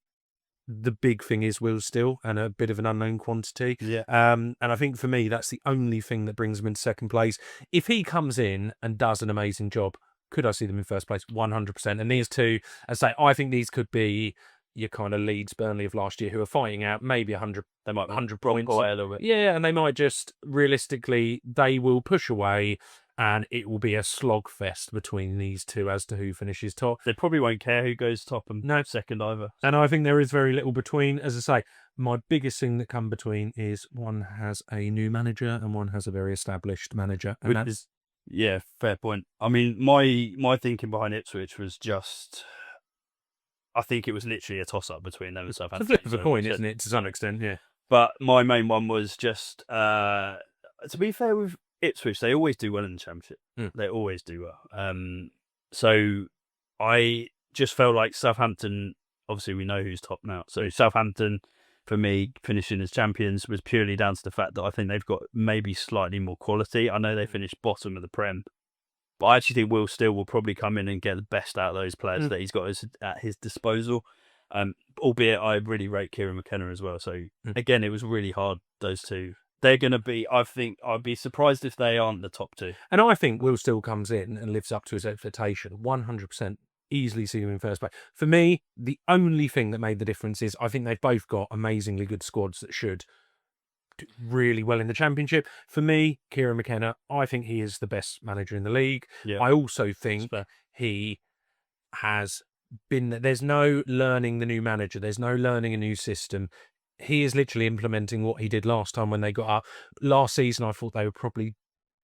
the big thing is Will Steele and a bit of an unknown quantity. Yeah. And I think for me, that's the only thing that brings him into second place. If he comes in and does an amazing job, could I see them in first place? 100%. And these two, as I say, I think these could be your kind of Leeds, Burnley of last year who are fighting out maybe 100. They might 100 points. A little bit. Yeah, and they might just realistically, they will push away. And it will be a slogfest between these two as to who finishes top. They probably won't care who goes top and second either. And I think there is very little between. As I say, my biggest thing that come between is one has a new manager and one has a very established manager. And that's... Yeah, fair point. I mean, my thinking behind Ipswich was just... I think it was literally a toss-up between them and Southampton. It's a flip of a coin, isn't it, to some extent, yeah. But my main one was just... to be fair with Ipswich, they always do well in the Championship. They always do well. So I just felt like Southampton, obviously we know who's top now. So Southampton, for me, finishing as champions was purely down to the fact that I think they've got maybe slightly more quality. I know they finished bottom of the Prem, but I actually think Will Steele will probably come in and get the best out of those players that he's got at his disposal. Albeit I really rate Kieran McKenna as well. So again, it was really hard, those two. They're going to be, I think, I'd be surprised if they aren't the top two. And I think Will Steele comes in and lives up to his expectation. 100% easily see him in first place. For me, the only thing that made the difference is I think they've both got amazingly good squads that should do really well in the Championship. For me, Kieran McKenna, I think he is the best manager in the league. Yeah. I also think he has been, there's no learning the new manager. There's no learning a new system. He is literally implementing what he did last time when they got up. Last season, I thought they were probably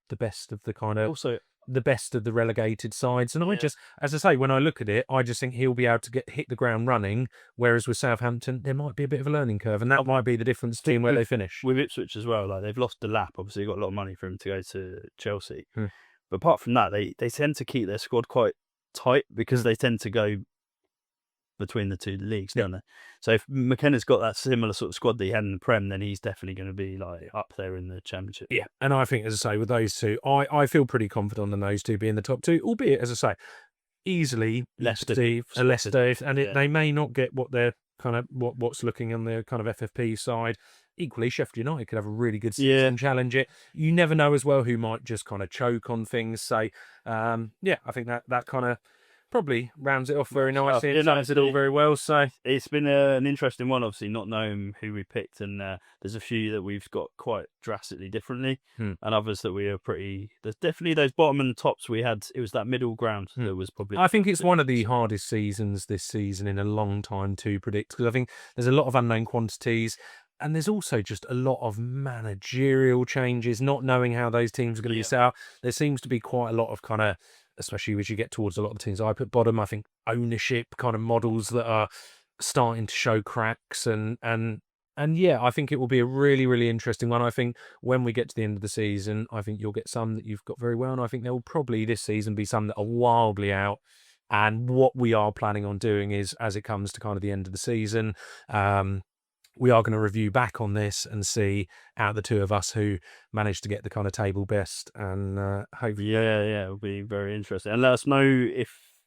the best of the kind of... Also, the best of the relegated sides. And I just, as I say, when I look at it, I just think he'll be able to hit the ground running, whereas with Southampton, there might be a bit of a learning curve, and that might be the difference between where they finish. With Ipswich as well, like they've lost the lap. Obviously, got a lot of money for him to go to Chelsea. But apart from that, they tend to keep their squad quite tight because they tend to go between the two leagues, don't they? So if McKenna's got that similar sort of squad that he had in the Prem, then he's definitely going to be like up there in the Championship. Yeah, and I think, as I say, with those two, I feel pretty confident on those two being the top two, albeit, as I say, easily Leicester, and they may not get what they're kind of what's looking on the kind of FFP side. Equally, Sheffield United could have a really good season and challenge it. You never know as well who might just kind of choke on things. So, I think that kind of probably rounds it off very nicely. It does it all very well. So it's been an interesting one, obviously, not knowing who we picked, and there's a few that we've got quite drastically differently, and others that we are pretty. There's definitely those bottom and tops we had. It was that middle ground that was probably. I think it's one of the hardest seasons this season in a long time to predict, because I think there's a lot of unknown quantities. And there's also just a lot of managerial changes, not knowing how those teams are going to be set up. There seems to be quite a lot of kind of, especially as you get towards a lot of the teams I put bottom, I think ownership kind of models that are starting to show cracks, and yeah, I think it will be a really, really interesting one. I think when we get to the end of the season, I think you'll get some that you've got very well, and I think there will probably this season be some that are wildly out. And what we are planning on doing is, as it comes to kind of the end of the season, we are going to review back on this and see out of the two of us who managed to get the kind of table best, and hopefully, Yeah, it'll be very interesting. And let us know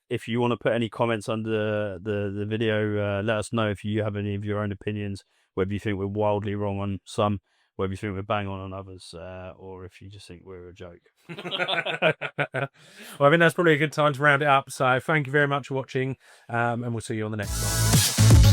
if you want to put any comments under the video. Let us know if you have any of your own opinions, whether you think we're wildly wrong on some, whether you think we're bang on others, or if you just think we're a joke. Well, I think that's probably a good time to round it up. So thank you very much for watching, and we'll see you on the next one.